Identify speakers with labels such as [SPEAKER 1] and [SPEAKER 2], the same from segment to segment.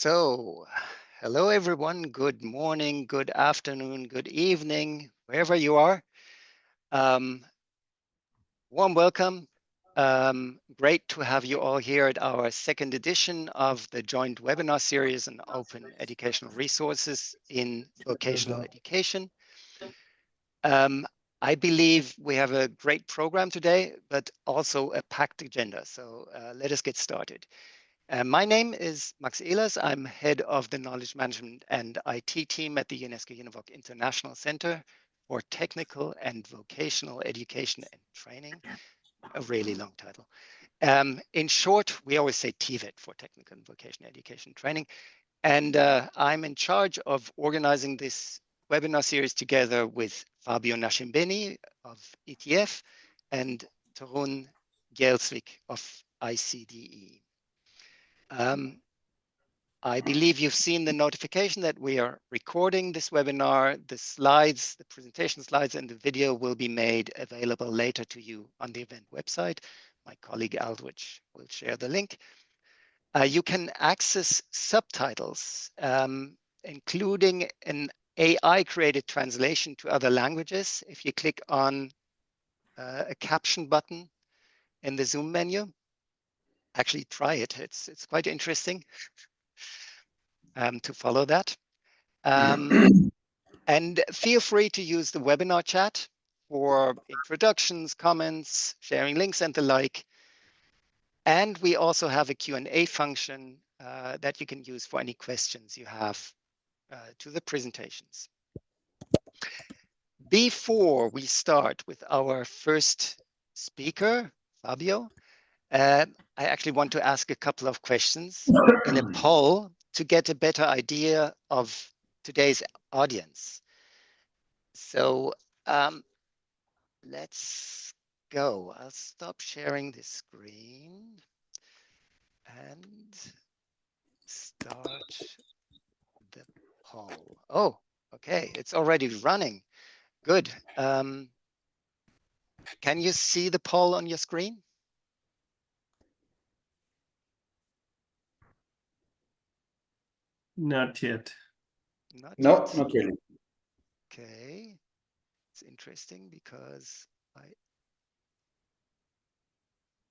[SPEAKER 1] So, hello everyone. Good morning, good afternoon, good evening, wherever you are. Um, Warm welcome. Great to have you all here at our second edition of the joint webinar series on open educational resources in vocational education. I believe we have a great program today, but also a packed agenda. So let us get started. My name is Max Ehlers. I'm head of the Knowledge Management and IT team at the UNESCO-UNEVOC International Center for Technical and Vocational Education and Training, a really long title. In short, we always say TVET for Technical and Vocational Education and Training. And I'm in charge of organizing this webinar series together with Fabio Nascimbeni of ETF and Torunn Gjelsvik of ICDE. I believe you've seen the notification that we are recording this webinar. The slides, the presentation slides and the video will be made available later to you on the event website. My colleague Aldrich will share the link. You can access subtitles, including an AI-created translation to other languages if you click on a caption button in the Zoom menu. Actually, try it. It's quite interesting to follow that. And feel free to use the webinar chat for introductions, comments, sharing links, and the like. And we also have a Q&A function that you can use for any questions you have to the presentations. Before we start with our first speaker, Fabio, I actually want to ask a couple of questions in a poll to get a better idea of today's audience. So let's go. I'll stop sharing the screen and start the poll. Oh, okay, it's already running. Good. Can you see the poll on your screen?
[SPEAKER 2] Not yet.
[SPEAKER 1] Not
[SPEAKER 3] No,
[SPEAKER 1] yet.
[SPEAKER 3] not really.
[SPEAKER 1] Okay, it's interesting because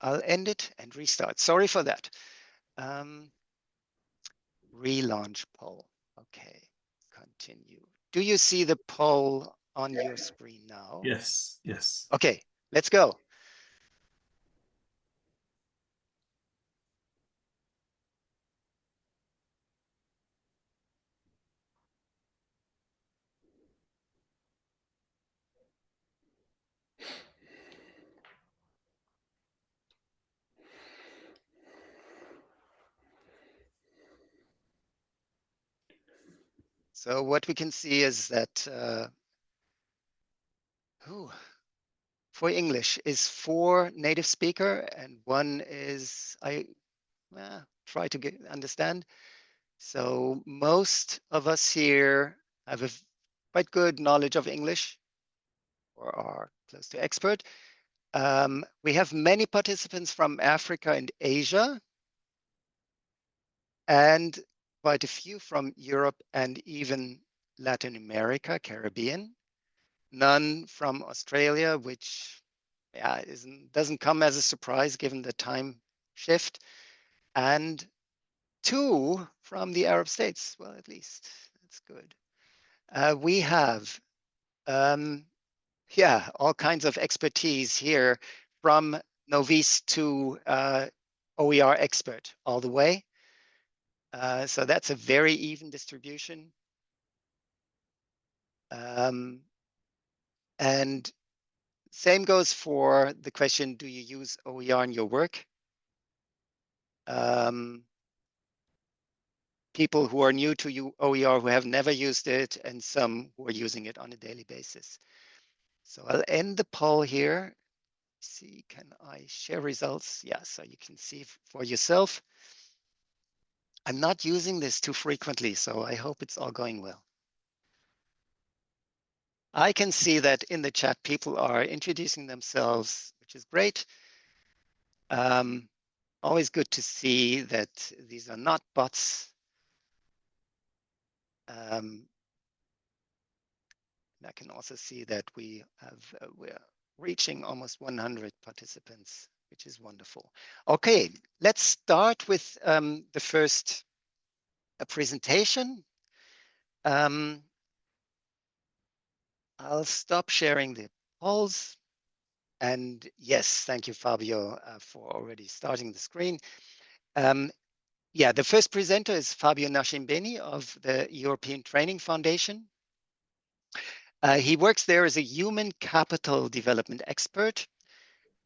[SPEAKER 1] I'll end it and restart. Sorry for that. Relaunch poll. Okay, continue. Do you see the poll on your screen now?
[SPEAKER 2] Yes, yes.
[SPEAKER 1] Okay, let's go. So what we can see is that for English is 4 native speaker and 1 is I try to understand. So most of us here have a quite good knowledge of English or are close to expert. We have many participants from Africa and Asia and quite a few from Europe and even Latin America, Caribbean. None from Australia, which doesn't come as a surprise given the time shift. And 2 from the Arab states. Well, at least that's good. We have, all kinds of expertise here from novice to OER expert all the way. So that's a very even distribution. And same goes for the question, do you use OER in your work? People who are new to OER who have never used it, and some who are using it on a daily basis. So I'll end the poll here. See, can I share results? Yeah, so you can see for yourself. I'm not using this too frequently, so I hope it's all going well. I can see that in the chat, people are introducing themselves, which is great. Always good to see that these are not bots, And I can also see that we're reaching almost 100 participants, which is wonderful. Okay, let's start with the first presentation. I'll stop sharing the polls. And yes, thank you, Fabio, for already starting the screen. Yeah, the first presenter is Fabio Nascimbeni of the European Training Foundation. He works there as a human capital development expert.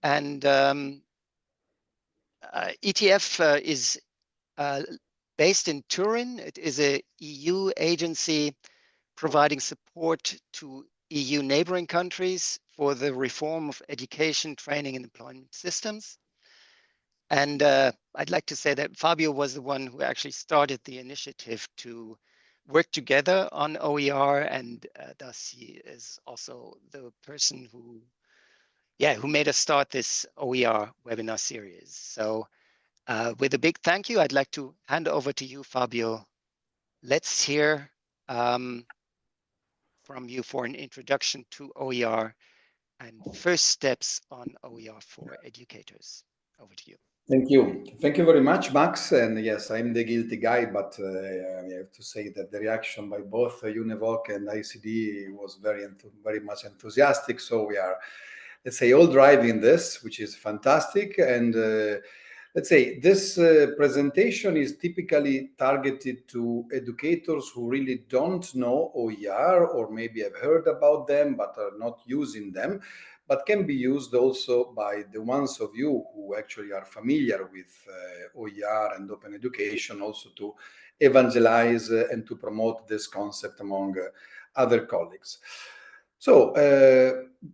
[SPEAKER 1] And ETF is based in Torunn. It is a EU agency providing support to EU neighboring countries for the reform of education, training, and employment systems. And I'd like to say that Fabio was the one who actually started the initiative to work together on OER, and thus he is also the person who made us start this OER webinar series. So with a big thank you, I'd like to hand over to you, Fabio. Let's hear from you for an introduction to OER and first steps on OER for educators. Over to you.
[SPEAKER 2] Thank you. Thank you very much, Max. And yes, I'm the guilty guy, but I have to say that the reaction by both UNEVOC and ICDE was very much enthusiastic. So we are, let's say, all driving this, which is fantastic. And let's say this presentation is typically targeted to educators who really don't know OER, or maybe have heard about them but are not using them, but can be used also by the ones of you who actually are familiar with OER and open education, also to evangelize and to promote this concept among other colleagues. So,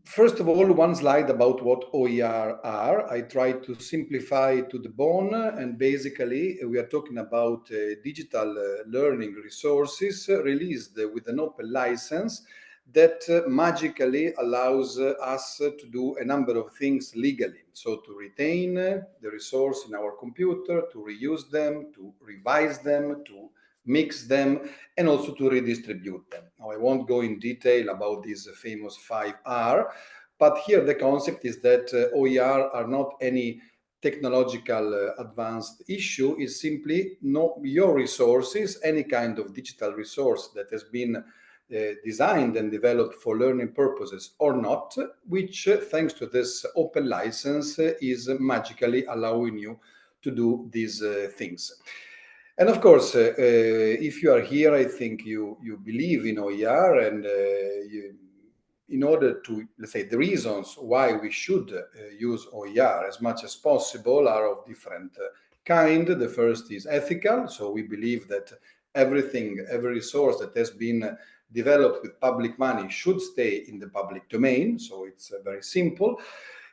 [SPEAKER 2] first of all, one slide about what OER are. I try to simplify to the bone, and basically we are talking about digital learning resources released with an open license that magically allows us to do a number of things legally. So to retain the resource in our computer, to reuse them, to revise them, to mix them, and also to redistribute them. Now, I won't go in detail about these famous 5R, but here the concept is that OER are not any technological advanced issue, is simply know your resources, any kind of digital resource that has been designed and developed for learning purposes or not, which thanks to this open license is magically allowing you to do these things. And of course, if you are here, I think you believe in OER, and in order to, let's say, the reasons why we should use OER as much as possible are of different kind. The first is ethical. So we believe that every resource that has been developed with public money should stay in the public domain. So it's very simple.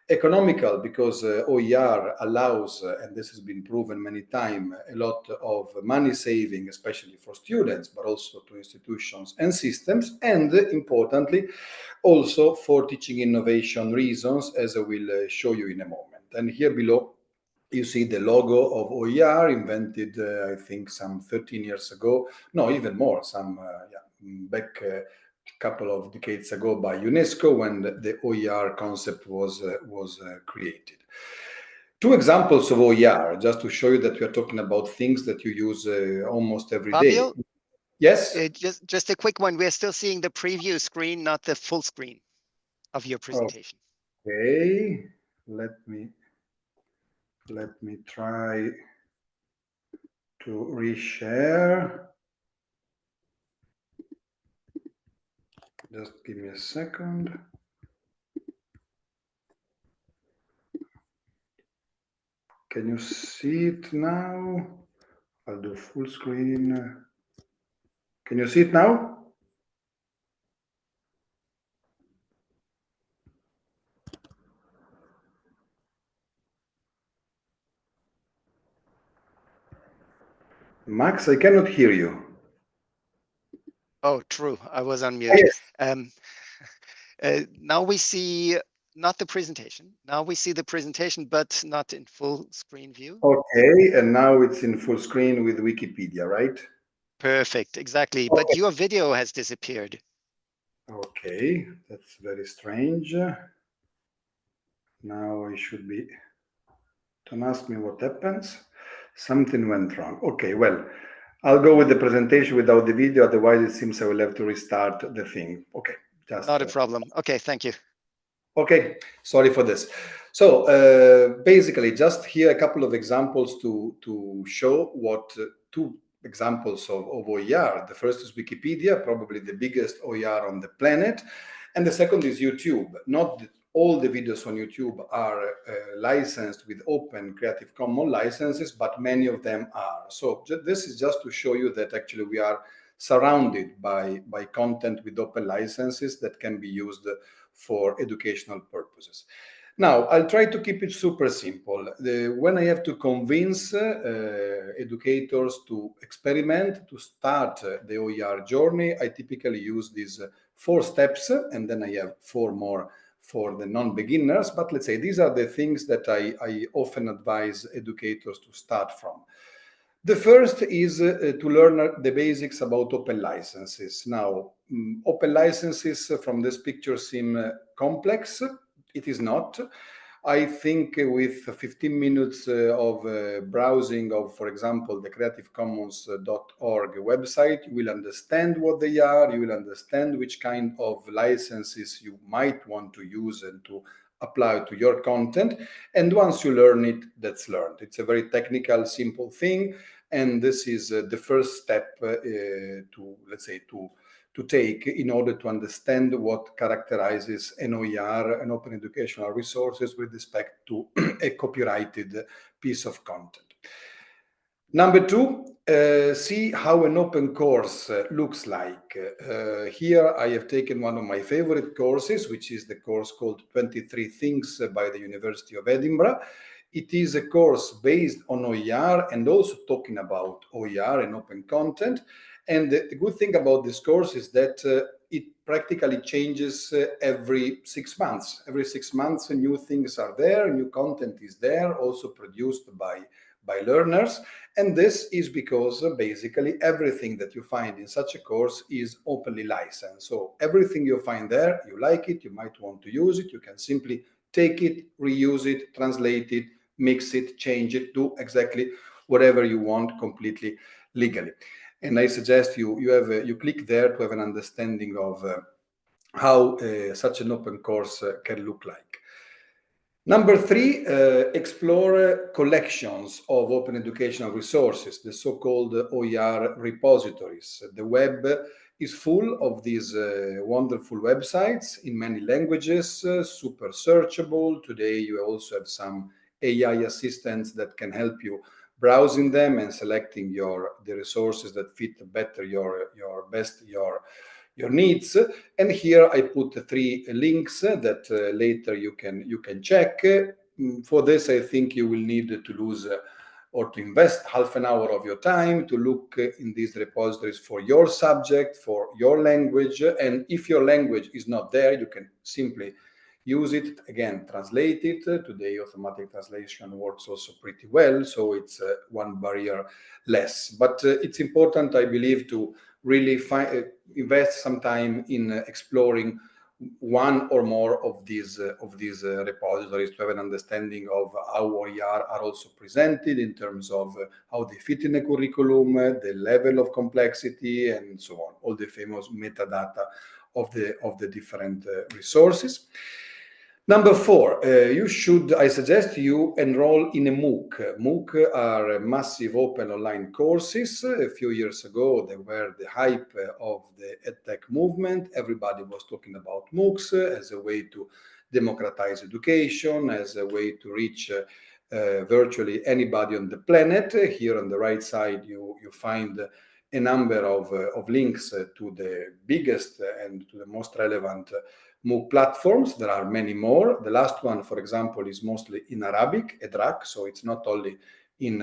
[SPEAKER 2] Economical, because OER allows, and this has been proven many times, a lot of money saving, especially for students, but also to institutions and systems, and importantly, also for teaching innovation reasons, as I will show you in a moment. And here below, you see the logo of OER, invented, I think, some 13 years ago. No, even more, back a couple of decades ago by UNESCO, when the OER concept was created. Two examples of OER, just to show you that we are talking about things that you use almost every
[SPEAKER 1] Fabio?
[SPEAKER 2] day. Yes?
[SPEAKER 1] Just a quick one. We're still seeing the preview screen, not the full screen of your presentation.
[SPEAKER 2] Okay, let me try to reshare. Just give me a second. Can you see it now? I'll do full screen. Can you see it now? Max, I cannot hear you.
[SPEAKER 1] Oh, true. I was on mute.
[SPEAKER 2] Yes.
[SPEAKER 1] Now we see not the presentation. Now we see the presentation, but not in full screen view.
[SPEAKER 2] Okay, and now it's in full screen with Wikipedia, right?
[SPEAKER 1] Perfect, exactly. But your video has disappeared.
[SPEAKER 2] Okay, that's very strange. Now I should be, don't ask me what happens. Something went wrong. Okay, well, I'll go with the presentation without the video, otherwise it seems I will have to restart the thing. Okay, just...
[SPEAKER 1] Not a problem. Okay, thank you.
[SPEAKER 2] Okay, sorry for this. So basically, just here a couple of examples to show what two examples of OER. The first is Wikipedia, probably the biggest OER on the planet, and the second is YouTube. Not all the videos on YouTube are licensed with open Creative Commons licenses, but many of them are. So this is just to show you that actually we are surrounded by content with open licenses that can be used for educational purposes. Now, I'll try to keep it super simple. When I have to convince educators to experiment, to start the OER journey, I typically use these 4 steps, and then I have 4 more for the non-beginners. But let's say these are the things that I often advise educators to start from. The first is to learn the basics about open licenses. Now, open licenses from this picture seem complex. It is not. I think with 15 minutes of browsing of, for example, the creativecommons.org website, you will understand what they are, you will understand which kind of licenses you might want to use and to apply to your content. And once you learn it, that's learned. It's a very technical, simple thing. And this is the first step to, let's say, to take in order to understand what characterizes an OER, an open educational resources, with respect to a copyrighted piece of content. Number 2, see how an open course looks like. Here I have taken one of my favorite courses, which is the course called 23 Things by the University of Edinburgh. It is a course based on OER and also talking about OER and open content. And the good thing about this course is that it practically changes every 6 months. Every 6 months, new things are there, new content is there, also produced by learners. And this is because basically everything that you find in such a course is openly licensed. So everything you find there, you like it, you might want to use it, you can simply take it, reuse it, translate it, mix it, change it, do exactly whatever you want completely legally. And I suggest you click there to have an understanding of how such an open course can look like. Number 3, explore collections of open educational resources, the so-called OER repositories. The web is full of these wonderful websites in many languages, super searchable. Today you also have some AI assistants that can help you browsing them and selecting the resources that fit better your needs. And here I put 3 links that later you can check. For this, I think you will need to lose or to invest half an hour of your time to look in these repositories for your subject, for your language. And if your language is not there, you can simply use it, again, translate it. Today, automatic translation works also pretty well, so it's one barrier less. But it's important, I believe, to really invest some time in exploring one or more of these repositories to have an understanding of how OER are also presented in terms of how they fit in a curriculum, the level of complexity, and so on, all the famous metadata of the different resources. Number 4, I suggest you enroll in a MOOC. MOOC are massive open online courses. A few years ago, they were the hype of the EdTech movement. Everybody was talking about MOOCs as a way to democratize education, as a way to reach virtually anybody on the planet. Here on the right side, you find a number of links to the biggest and to the most relevant MOOC platforms. There are many more. The last one, for example, is mostly in Arabic, EDRAC, so it's not only in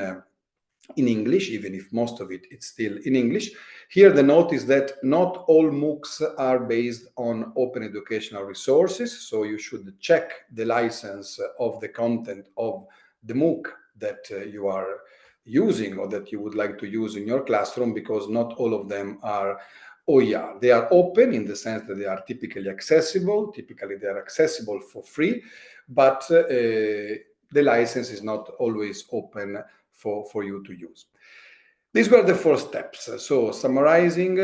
[SPEAKER 2] English, even if most of it's still in English. Here, the note is that not all MOOCs are based on open educational resources, so you should check the license of the content of the MOOC that you are using or that you would like to use in your classroom, because not all of them are OER. They are open in the sense that they are typically accessible. Typically, they are accessible for free, but the license is not always open for you to use. These were the 4 steps. So summarizing,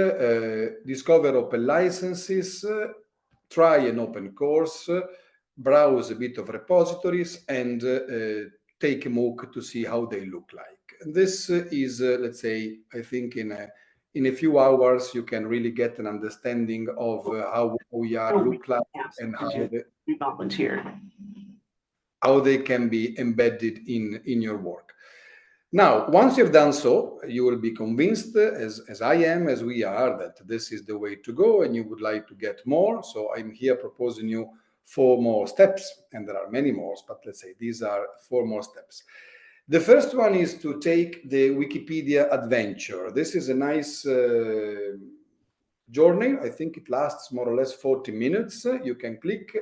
[SPEAKER 2] discover open licenses, try an open course, browse a bit of repositories, and take a MOOC to see how they look like. And this is, let's say, I think in a few hours, you can really get an understanding of how OER look like and how they can be embedded in your work. Now, once you've done so, you will be convinced, as I am, as we are, that this is the way to go and you would like to get more. So I'm here proposing you 4 more steps, and there are many more, but let's say these are 4 more steps. The first one is to take the Wikipedia adventure. This is a nice journey. I think it lasts more or less 40 minutes. You can click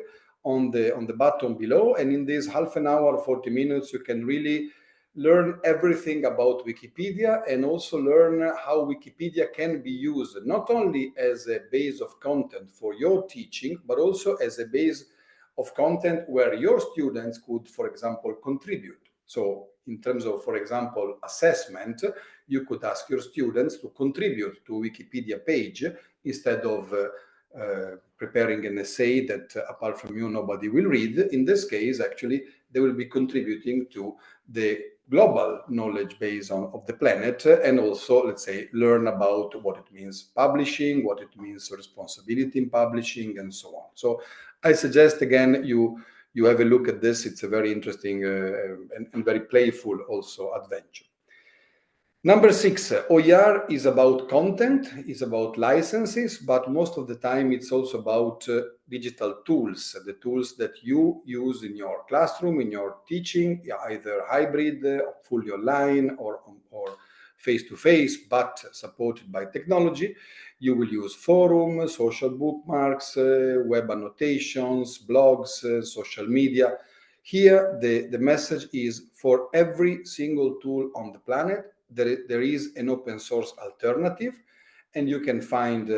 [SPEAKER 2] on the button below, and in this half an hour, 40 minutes, you can really learn everything about Wikipedia and also learn how Wikipedia can be used not only as a base of content for your teaching, but also as a base of content where your students could, for example, contribute. So in terms of, for example, assessment, you could ask your students to contribute to a Wikipedia page instead of preparing an essay that, apart from you, nobody will read. In this case, actually, they will be contributing to the global knowledge base of the planet, and also, let's say, learn about what it means publishing, what it means responsibility in publishing, and so on. So I suggest, again, you have a look at this. It's a very interesting and very playful also adventure. Number 6, OER is about content, is about licenses, but most of the time it's also about digital tools, the tools that you use in your classroom, in your teaching, either hybrid, fully online, or face-to-face, but supported by technology. You will use forums, social bookmarks, web annotations, blogs, social media. Here, the message is for every single tool on the planet, there is an open source alternative, and you can find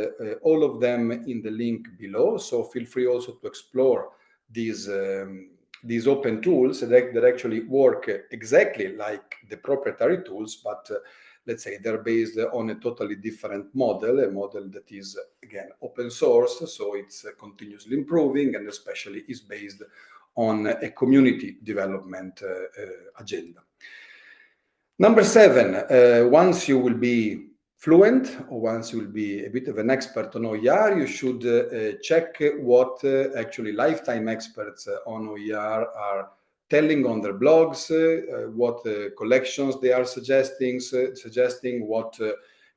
[SPEAKER 2] all of them in the link below. So feel free also to explore these open tools that actually work exactly like the proprietary tools, but let's say they're based on a totally different model, a model that is, again, open source, so it's continuously improving, and especially is based on a community development agenda. Number 7, once you will be fluent, or once you will be a bit of an expert on OER, you should check what actually lifetime experts on OER are telling on their blogs, what collections they are suggesting, what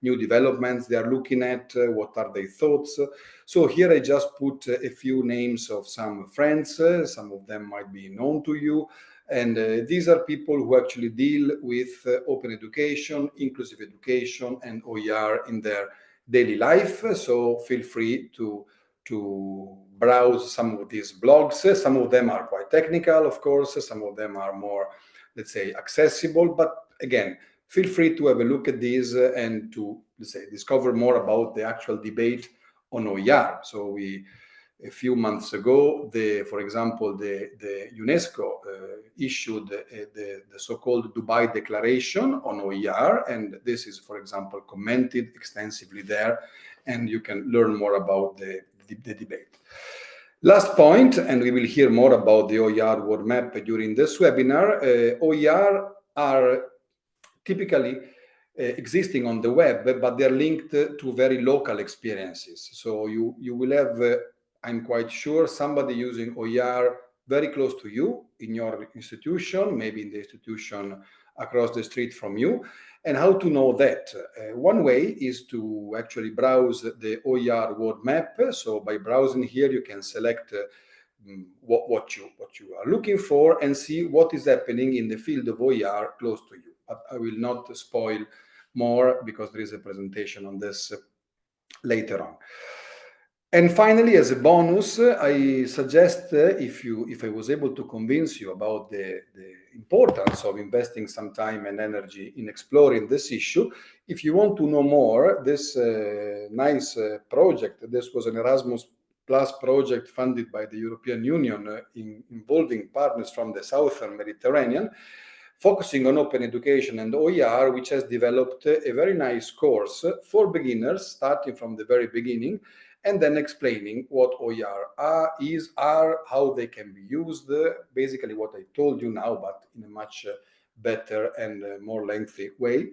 [SPEAKER 2] new developments they are looking at, what are their thoughts. So here I just put a few names of some friends. Some of them might be known to you. And these are people who actually deal with open education, inclusive education, and OER in their daily life. So feel free to browse some of these blogs. Some of them are quite technical, of course. Some of them are more, let's say, accessible. But again, feel free to have a look at these and to, let's say, discover more about the actual debate on OER. So a few months ago, for example, the UNESCO issued the so-called Dubai Declaration on OER, and this is, for example, commented extensively there, and you can learn more about the debate. Last point, and we will hear more about the OER World Map during this webinar. OER are typically existing on the web, but they're linked to very local experiences. So you will have, I'm quite sure, somebody using OER very close to you in your institution, maybe in the institution across the street from you. And how to know that? One way is to actually browse the OER World Map. So by browsing here, you can select what you are looking for and see what is happening in the field of OER close to you. But I will not spoil more because there is a presentation on this later on. And finally, as a bonus, I suggest if I was able to convince you about the importance of investing some time and energy in exploring this issue, if you want to know more, this nice project, this was an Erasmus Plus project funded by the European Union involving partners from the Southern Mediterranean, focusing on open education and OER, which has developed a very nice course for beginners, starting from the very beginning, and then explaining what OER are, how they can be used, basically what I told you now, but in a much better and more lengthy way.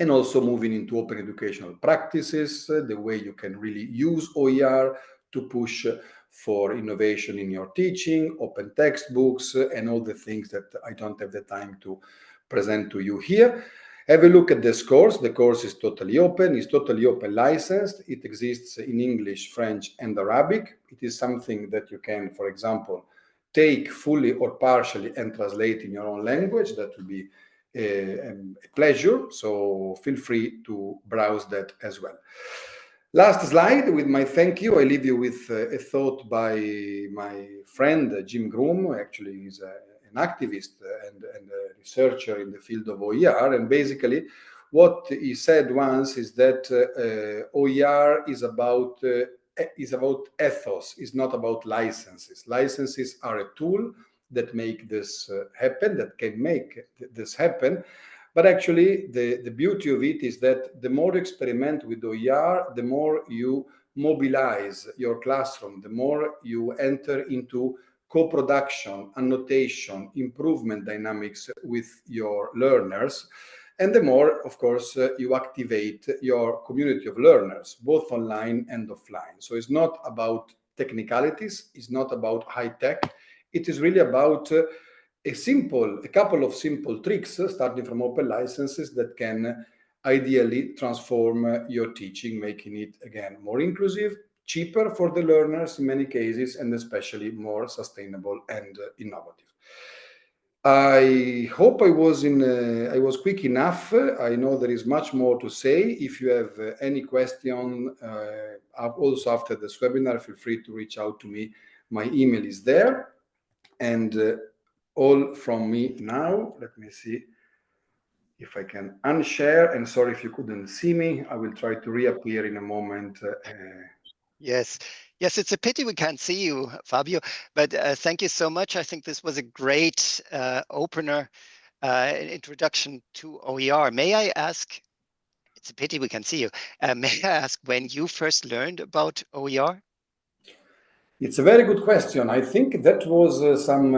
[SPEAKER 2] And also moving into open educational practices, the way you can really use OER to push for innovation in your teaching, open textbooks, and all the things that I don't have the time to present to you here. Have a look at this course. The course is totally open. It's totally open licensed. It exists in English, French, and Arabic. It is something that you can, for example, take fully or partially and translate in your own language. That will be a pleasure. So feel free to browse that as well. Last slide with my thank you. I leave you with a thought by my friend Jim Groom. Actually, he's an activist and a researcher in the field of OER. And basically, what he said once is that OER is about ethos, is not about licenses. Licenses are a tool that make this happen, that can make this happen. But actually, the beauty of it is that the more you experiment with OER, the more you mobilize your classroom, the more you enter into co-production, annotation, improvement dynamics with your learners. And the more, of course, you activate your community of learners, both online and offline. So it's not about technicalities, it's not about high tech. It is really about a couple of simple tricks, starting from open licenses, that can ideally transform your teaching, making it, again, more inclusive, cheaper for the learners in many cases, and especially more sustainable and innovative. I hope I was quick enough. I know there is much more to say. If you have any question, also after this webinar, feel free to reach out to me. My email is there. And all from me now. Let me see if I can unshare. And sorry if you couldn't see me. I will try to reappear in a moment.
[SPEAKER 1] Yes, it's a pity we can't see you, Fabio, but thank you so much. I think this was a great opener, introduction to OER. May I ask, it's a pity we can't see you, may I ask when you first learned about OER?
[SPEAKER 2] It's a very good question. I think that was some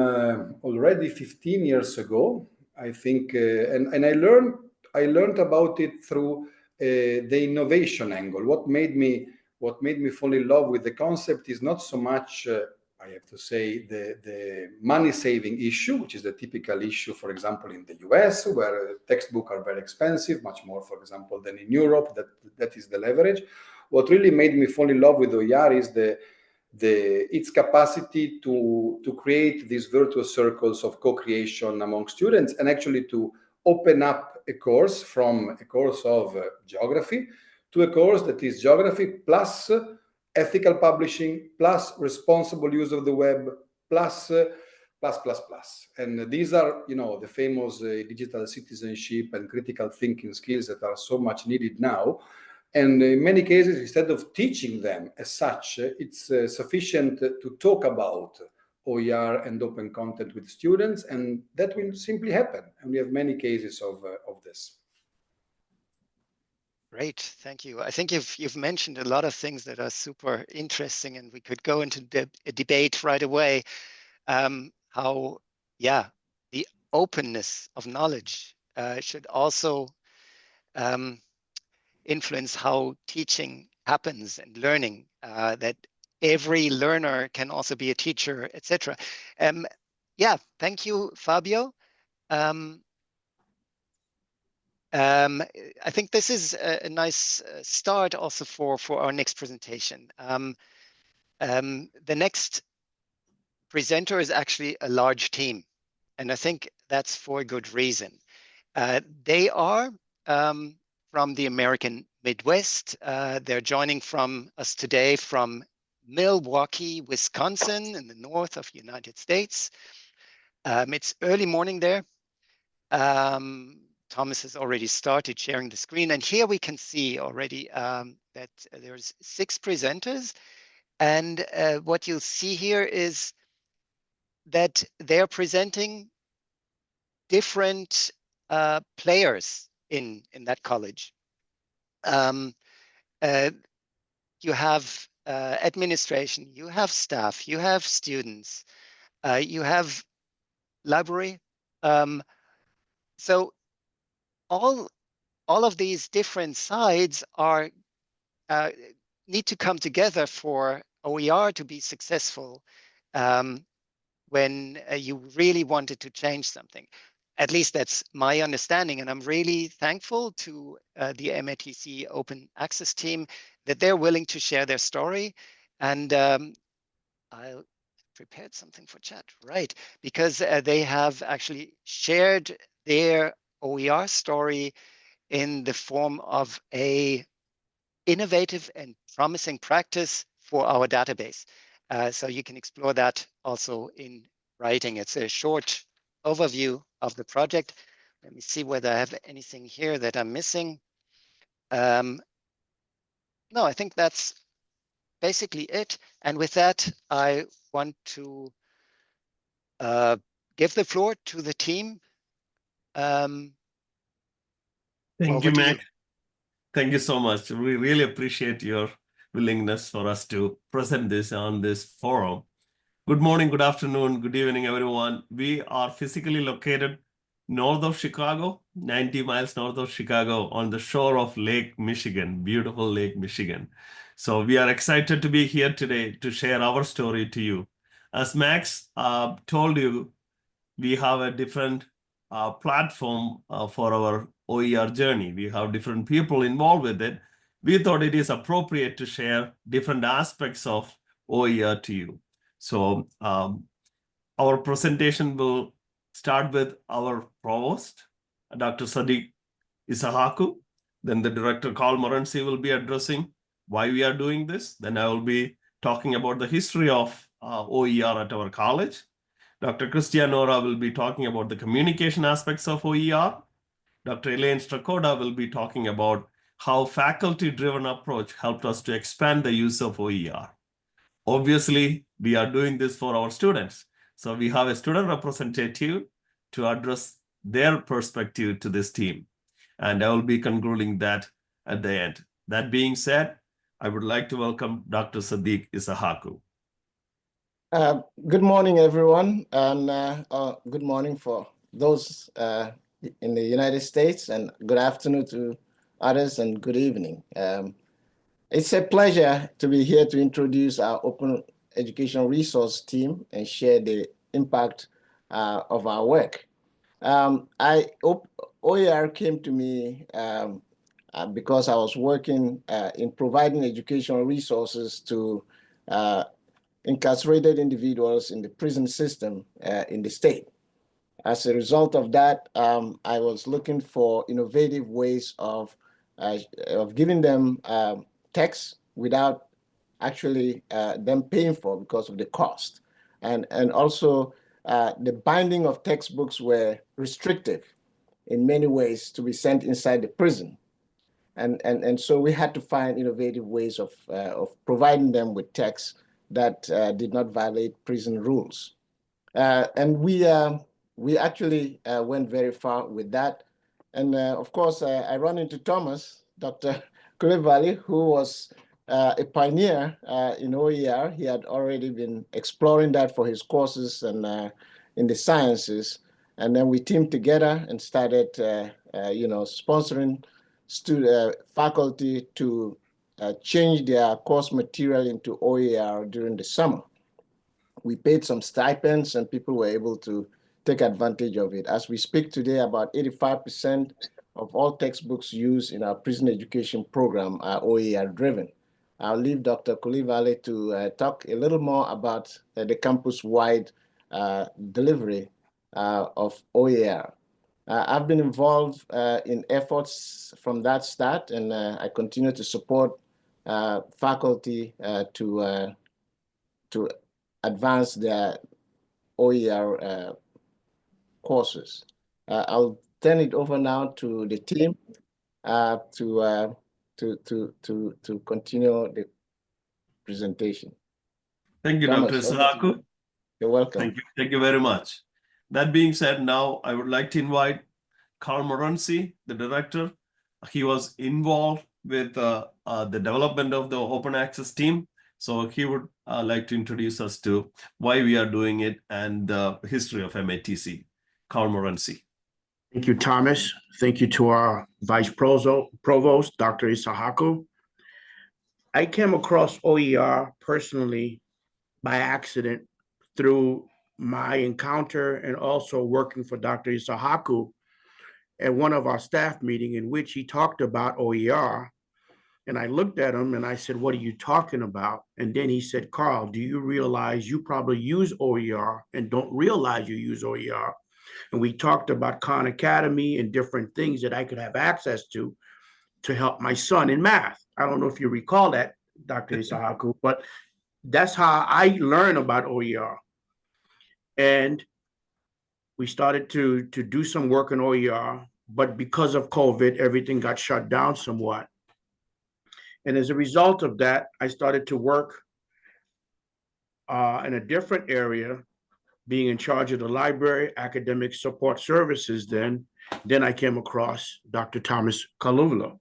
[SPEAKER 2] already 15 years ago. I think, and I learned about it through the innovation angle. What made me fall in love with the concept is not so much, I have to say, the money saving issue, which is the typical issue, for example, in the US, where textbooks are very expensive, much more, for example, than in Europe. That is the leverage. What really made me fall in love with OER is its capacity to create these virtuous circles of co-creation among students, and actually to open up a course from a course of geography to a course that is geography plus ethical publishing plus responsible use of the web plus. And these are, the famous digital citizenship and critical thinking skills that are so much needed now. And in many cases, instead of teaching them as such, it's sufficient to talk about OER and open content with students, and that will simply happen. And we have many cases of this.
[SPEAKER 1] Great, thank you. I think you've mentioned a lot of things that are super interesting, and we could go into a debate right away. How, the openness of knowledge should also influence how teaching happens and learning, that every learner can also be a teacher, etc. Thank you, Fabio. I think this is a nice start also for our next presentation. The next presenter is actually a large team, and I think that's for a good reason. They are from the American Midwest. They're joining from us today from Milwaukee, Wisconsin, in the north of the United States. It's early morning there. Thomas has already started sharing the screen, and here we can see already that there's 6 presenters, and what you'll see here is that they're presenting different players in that college. You have administration, you have staff, you have students, you have library. So all of these different sides are need to come together for OER to be successful when you really wanted to change something. At least that's my understanding, and I'm really thankful to the MATC Open Access team that they're willing to share their story. And I prepared something for chat, right? Because they have actually shared their OER story in the form of a innovative and promising practice for our database. So you can explore that also in writing. It's a short overview of the project. Let me see whether I have anything here that I'm missing. No, I think that's basically it. And with that, I want to give the floor to the team.
[SPEAKER 3] Thank you,
[SPEAKER 1] Over to you.
[SPEAKER 3] Mac. Thank you so much. We really appreciate your willingness for us to present this on this forum. Good morning, good afternoon, good evening, everyone. We are physically located north of Chicago, 90 miles north of Chicago, on the shore of Lake Michigan, beautiful Lake Michigan. So we are excited to be here today to share our story to you. As Max told you, we have a different platform for our OER journey. We have different people involved with it. We thought it is appropriate to share different aspects of OER to you. So our presentation will start with our provost, Dr. Sadiq Isahaku. Then the director, Carl Morency, will be addressing why we are doing this. Then I will be talking about the history of OER at our college. Dr. Cristianora will be talking about the communication aspects of OER. Dr. Elaine Strakoda will be talking about how faculty-driven approach helped us to expand the use of OER. Obviously, we are doing this for our students. So we have a student representative to address their perspective to this team. And I will be concluding that at the end. That being said, I would like to welcome Dr. Sadiq Isahaku.
[SPEAKER 4] Good morning, everyone, and good morning for those in the United States, and good afternoon to others, and good evening. It's a pleasure to be here to introduce our Open Education Resource team and share the impact of our work. OER came to me because I was working in providing educational resources to incarcerated individuals in the prison system in the state. As a result of that, I was looking for innovative ways of giving them text without actually them paying for because of the cost. And also the binding of textbooks were restrictive in many ways to be sent inside the prison. And so we had to find innovative ways of providing them with text that did not violate prison rules. And we actually went very far with that. And of course, I run into Thomas, Dr. Kulevali, who was a pioneer in OER. He had already been exploring that for his courses and in the sciences. And then we teamed together and started, sponsoring faculty to change their course material into OER during the summer. We paid some stipends and people were able to take advantage of it. As we speak today, about 85% of all textbooks used in our prison education program are OER driven. I'll leave Dr. Kulivale to talk a little more about the campus-wide delivery of OER. I've been involved in efforts from that start, and I continue to support faculty to to advance their OER courses. I'll turn it over now to the team to continue the presentation.
[SPEAKER 3] Thank you,
[SPEAKER 4] Thomas,
[SPEAKER 3] Dr. Isahaku.
[SPEAKER 4] You're welcome.
[SPEAKER 3] Thank you very much. That being said, now I would like to invite Carl Morency, the director. He was involved with the development of the open access team. So he would like to introduce us to why we are doing it and the history of MATC. Carl Morency.
[SPEAKER 5] Thank you, Thomas. Thank you to our Vice Provost, Dr. Isahaku. I came across OER personally by accident through my encounter and also working for Dr. Isahaku at one of our staff meetings in which he talked about OER. And I looked at him and I said, "What are you talking about?" And then he said, "Carl, do you realize you probably use OER and don't realize you use OER?" And we talked about Khan Academy and different things that I could have access to help my son in math. I don't know if you recall that, Dr. Isahaku, but that's how I learned about OER. And we started to do some work in OER, but because of COVID, everything got shut down somewhat. And as a result of that, I started to work in a different area, being in charge of the library, academic support services then. Then I came across Dr. Thomas Kalula.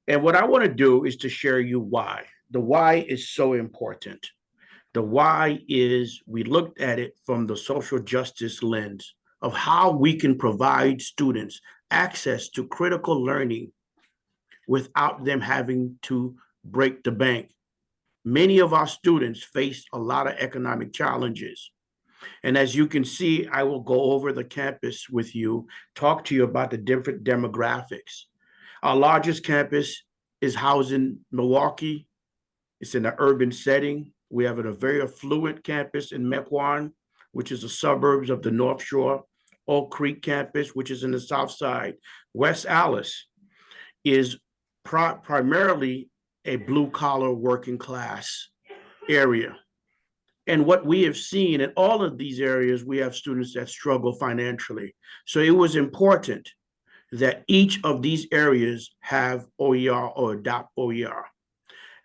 [SPEAKER 5] And what I want to do is to share you why. The why is so important. The why is we looked at it from the social justice lens of how we can provide students access to critical learning without them having to break the bank. Many of our students face a lot of economic challenges. And as you can see, I will go over the campus with you, talk to you about the different demographics. Our largest campus is housed in Milwaukee. It's in an urban setting. We have a very affluent campus in Mequon, which is the suburbs of the North Shore. Oak Creek campus, which is in the South Side. West Allis is primarily a blue-collar working class area. And what we have seen in all of these areas, we have students that struggle financially. So it was important that each of these areas have OER or adopt OER.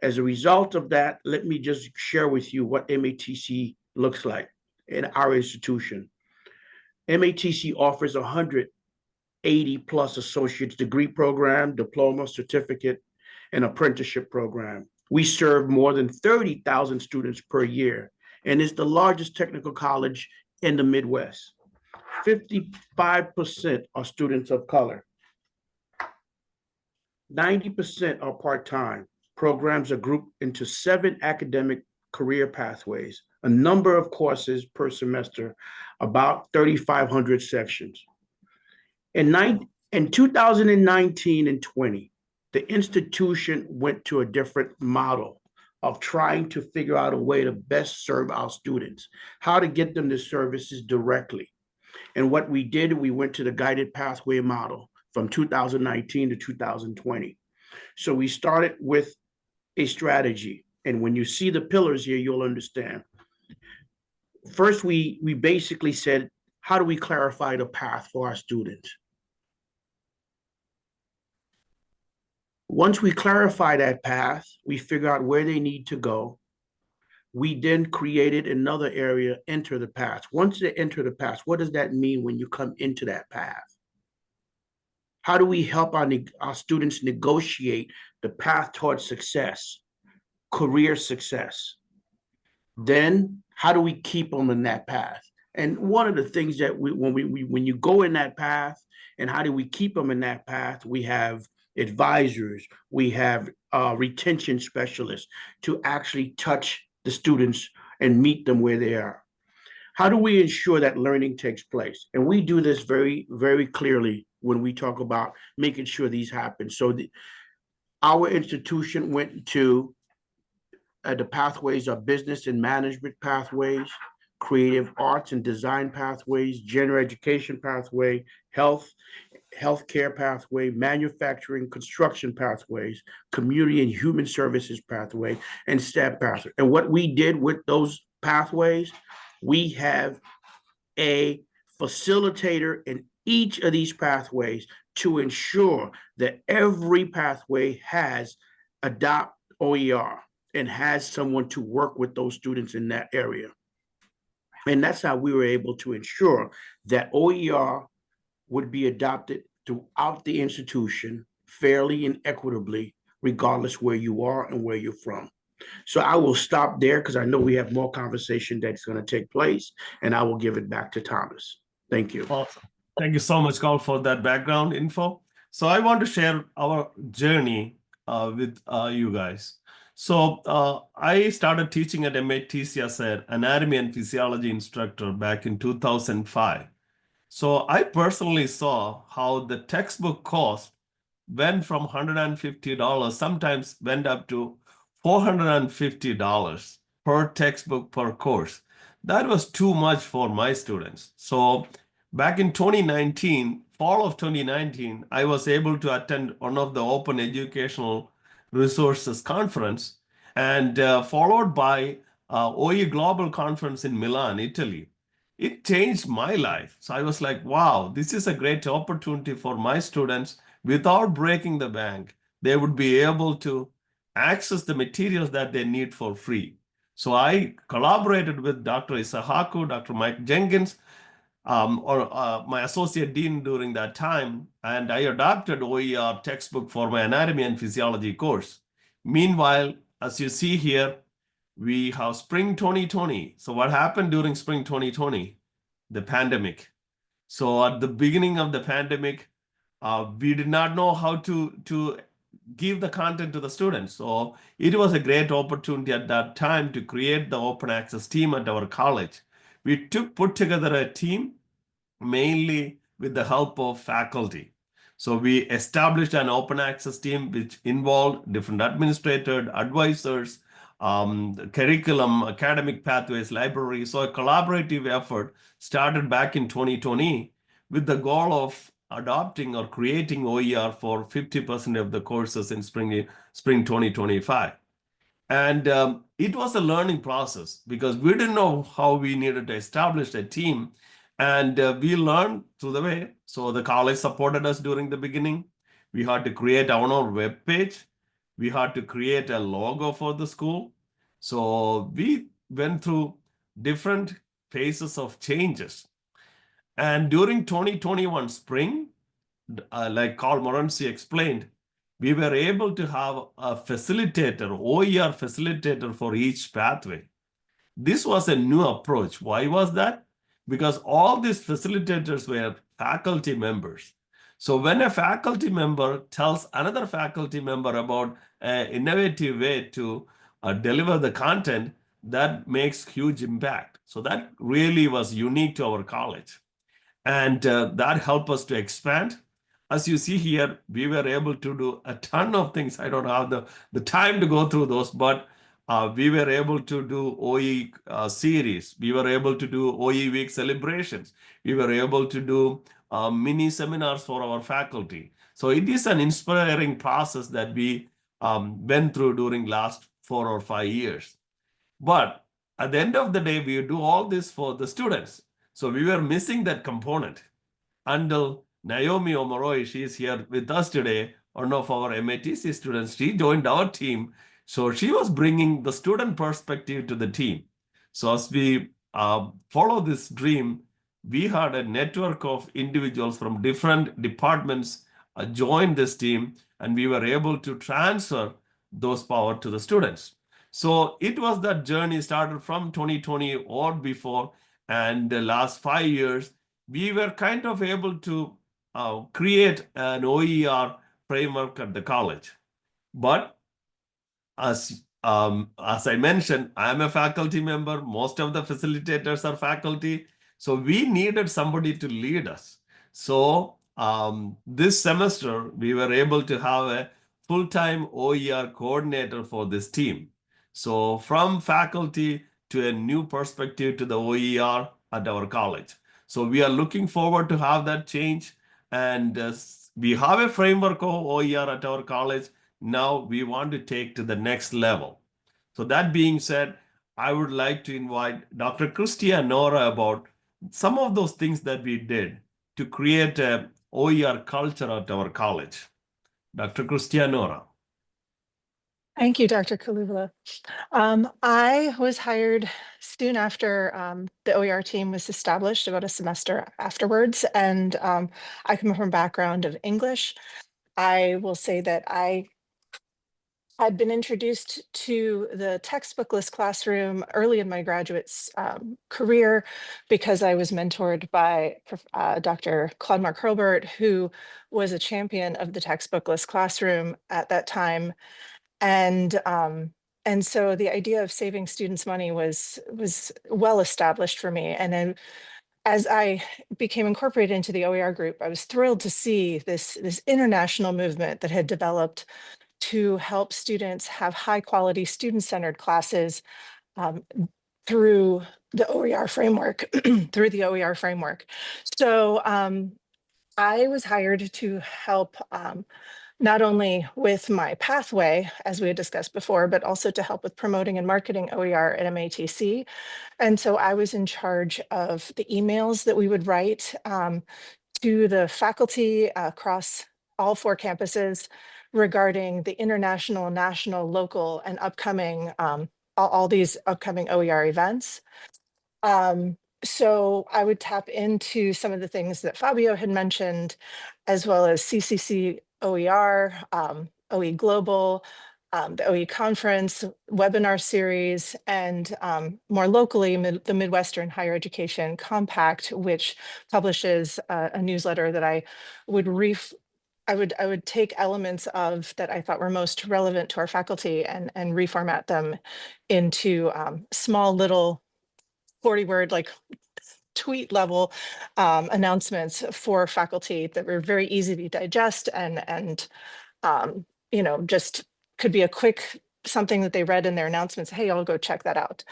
[SPEAKER 5] As a result of that, let me just share with you what MATC looks like in our institution. MATC offers 180 plus associate's degree program, diploma, certificate, and apprenticeship program. We serve more than 30,000 students per year, and it's the largest technical college in the Midwest. 55% are students of color. 90% are part-time. Programs are grouped into 7 academic career pathways, a number of courses per semester, about 3,500 sections. In 2019 and 20, the institution went to a different model of trying to figure out a way to best serve our students, how to get them the services directly. And what we did, we went to the guided pathway model from 2019 to 2020. So we started with a strategy. And when you see the pillars here, you'll understand. First, we basically said, how do we clarify the path for our students? Once we clarify that path, we figure out where they need to go. We then created another area, enter the path. Once they enter the path, what does that mean when you come into that path? How do we help our students negotiate the path towards success, career success? Then how do we keep them in that path? And one of the things that when you go in that path, and how do we keep them in that path? We have advisors, we have retention specialists to actually touch the students and meet them where they are. How do we ensure that learning takes place? And we do this very, very clearly when we talk about making sure these happen. So our institution went to the pathways of business and management pathways, creative arts and design pathways, general education pathway, healthcare pathway, manufacturing, construction pathways, community and human services pathway, and STEM pathway. And what we did with those pathways, we have a facilitator in each of these pathways to ensure that every pathway has adopt OER and has someone to work with those students in that area. And that's how we were able to ensure that OER would be adopted throughout the institution fairly and equitably, regardless where you are and where you're from. So I will stop there because I know we have more conversation that's going to take place, and I will give it back to Thomas. Thank you.
[SPEAKER 3] Awesome. Thank you so much, Carl, for that background info. So I want to share our journey with you guys. So I started teaching at MATC as an anatomy and physiology instructor back in 2005. So I personally saw how the textbook cost went from $150, sometimes went up to $450 per textbook per course. That was too much for my students. So back in 2019, fall of 2019, I was able to attend one of the Open Educational Resources Conference and followed by OE Global Conference in Milan, Italy. It changed my life. So I was like, wow, this is a great opportunity for my students. Without breaking the bank, they would be able to access the materials that they need for free. So I collaborated with Dr. Isahaku, Dr. Mike Jenkins, my associate dean during that time, and I adopted OER textbook for my anatomy and physiology course. Meanwhile, as you see here, we have spring 2020. So what happened during spring 2020? The pandemic. So at the beginning of the pandemic, we did not know how to give the content to the students. So it was a great opportunity at that time to create the open access team at our college. We put together a team mainly with the help of faculty. So we established an open access team which involved different administrators, advisors, curriculum, academic pathways, libraries. So a collaborative effort started back in 2020 with the goal of adopting or creating OER for 50% of the courses in spring 2025. And it was a learning process because we didn't know how we needed to establish a team. And we learned through the way. So the college supported us during the beginning. We had to create our own web page. We had to create a logo for the school. So we went through different phases of changes. And during 2021 spring, like Carl Morency explained, we were able to have a facilitator, OER facilitator for each pathway. This was a new approach. Why was that? Because all these facilitators were faculty members. So when a faculty member tells another faculty member about an innovative way to deliver the content, that makes huge impact. So that really was unique to our college. And that helped us to expand. As you see here, we were able to do a ton of things. I don't have the time to go through those, but we were able to do OE series. We were able to do OE week celebrations. We were able to do mini seminars for our faculty. So it is an inspiring process that we went through during last 4 or 5 years. But at the end of the day, we do all this for the students. So we were missing that component until Naomi Omoroi, she is here with us today, one of our MATC students. She joined our team. So she was bringing the student perspective to the team. So as we follow this dream, we had a network of individuals from different departments join this team, and we were able to transfer those power to the students. So it was that journey started from 2020 or before, and the last 5 years, we were kind of able to create an OER framework at the college. But as I mentioned, I'm a faculty member. Most of the facilitators are faculty. So we needed somebody to lead us. So this semester, we were able to have a full-time OER coordinator for this team. So from faculty to a new perspective to the OER at our college. So we are looking forward to have that change. And we have a framework of OER at our college. Now we want to take to the next level. So that being said, I would like to invite Dr. Christia Nora about some of those things that we did to create a OER culture at our college. Dr. Christia Nora.
[SPEAKER 6] Thank you, Dr. Kalula. I was hired soon after the OER team was established, about a semester afterwards, and I come from a background of English. I will say that I had been introduced to the textbookless classroom early in my graduate career because I was mentored by Dr. Claude Mark Hurlbert, who was a champion of the textbookless classroom at that time. And so the idea of saving students money was well established for me. And then as I became incorporated into the OER group, I was thrilled to see this international movement that had developed to help students have high quality student-centered classes through the OER framework, So I was hired to help not only with my pathway, as we had discussed before, but also to help with promoting and marketing OER at MATC. And so I was in charge of the emails that we would write to the faculty across all 4 campuses regarding the international, national, local, and upcoming, all these upcoming OER events. So I would tap into some of the things that Fabio had mentioned, as well as CCC OER, OE Global, the OE Conference, webinar series, and more locally, the Midwestern Higher Education Compact, which publishes a newsletter that I would take elements of that I thought were most relevant to our faculty and reformat them into small little 40-word, like tweet level announcements for faculty that were very easy to digest and you know, just could be a quick something that they read in their announcements. Hey, I'll go check that out.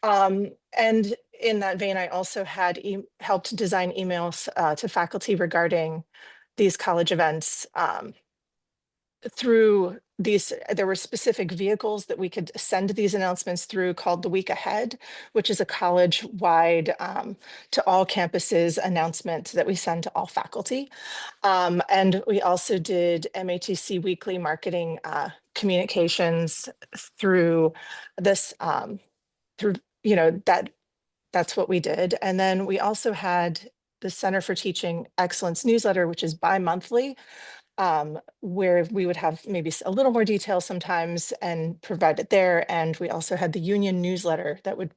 [SPEAKER 6] And in that vein, I also had helped design emails to faculty regarding these college events. Through these, there were specific vehicles that we could send these announcements through called the Week Ahead, which is a college-wide to all campuses announcement that we send to all faculty. And we also did MATC weekly marketing communications through this, you know, that's what we did. And then we also had the Center for Teaching Excellence newsletter, which is bi-monthly, where we would have maybe a little more detail sometimes and provide it there. And we also had the union newsletter that would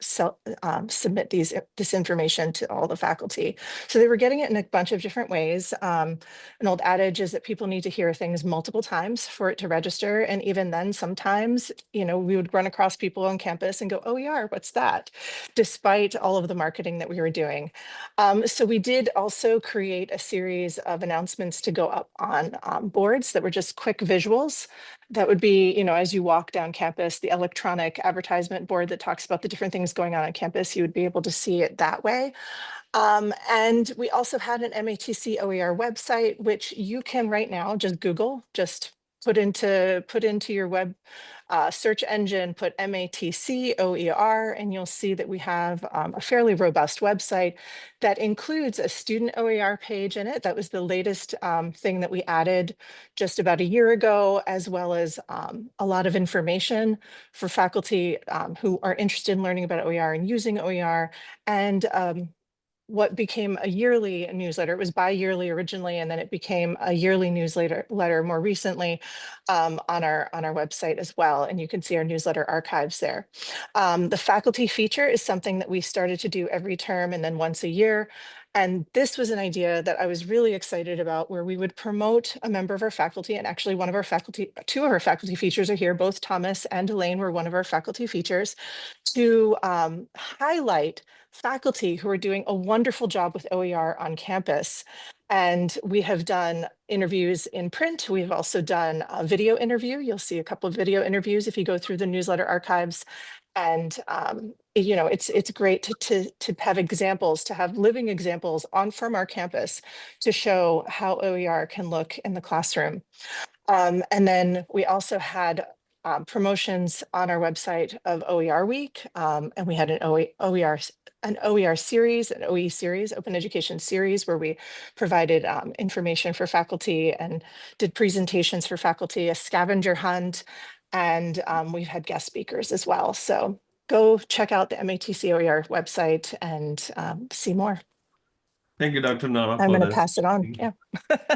[SPEAKER 6] submit this information to all the faculty. So they were getting it in a bunch of different ways. An old adage is that people need to hear things multiple times for it to register. And even then, sometimes, you know, we would run across people on campus and go, OER, what's that? Despite all of the marketing that we were doing. So we did also create a series of announcements to go up on boards that were just quick visuals. That would be, you know, as you walk down campus, the electronic advertisement board that talks about the different things going on campus, you would be able to see it that way. And we also had an MATC OER website, which you can right now just Google, just put into your web search engine, put MATC OER, and you'll see that we have a fairly robust website that includes a student OER page in it. That was the latest thing that we added just about a year ago, as well as a lot of information for faculty who are interested in learning about OER and using OER, and what became a yearly newsletter. It was bi-yearly originally, and then it became a yearly newsletter more recently on our website as well. And you can see our newsletter archives there. The faculty feature is something that we started to do every term and then once a year. And this was an idea that I was really excited about, where we would promote a member of our faculty, and actually one of our faculty, 2 of our faculty features are here, both Thomas and Elaine were one of our faculty features, to highlight faculty who are doing a wonderful job with OER on campus. And we have done interviews in print. We've also done a video interview. You'll see a couple of video interviews if you go through the newsletter archives. And you know, it's great to have examples, to have living examples from our campus to show how OER can look in the classroom. And then we also had promotions on our website of OER Week, and we had an OER series, an OE series, Open Education series, where we provided information for faculty and did presentations for faculty, a scavenger hunt, and we've had guest speakers as well. So go check out the MATC OER website and see more.
[SPEAKER 3] Thank you, Dr. Nara,
[SPEAKER 6] I'm
[SPEAKER 3] for
[SPEAKER 6] going to
[SPEAKER 3] this.
[SPEAKER 6] pass it on. Yeah.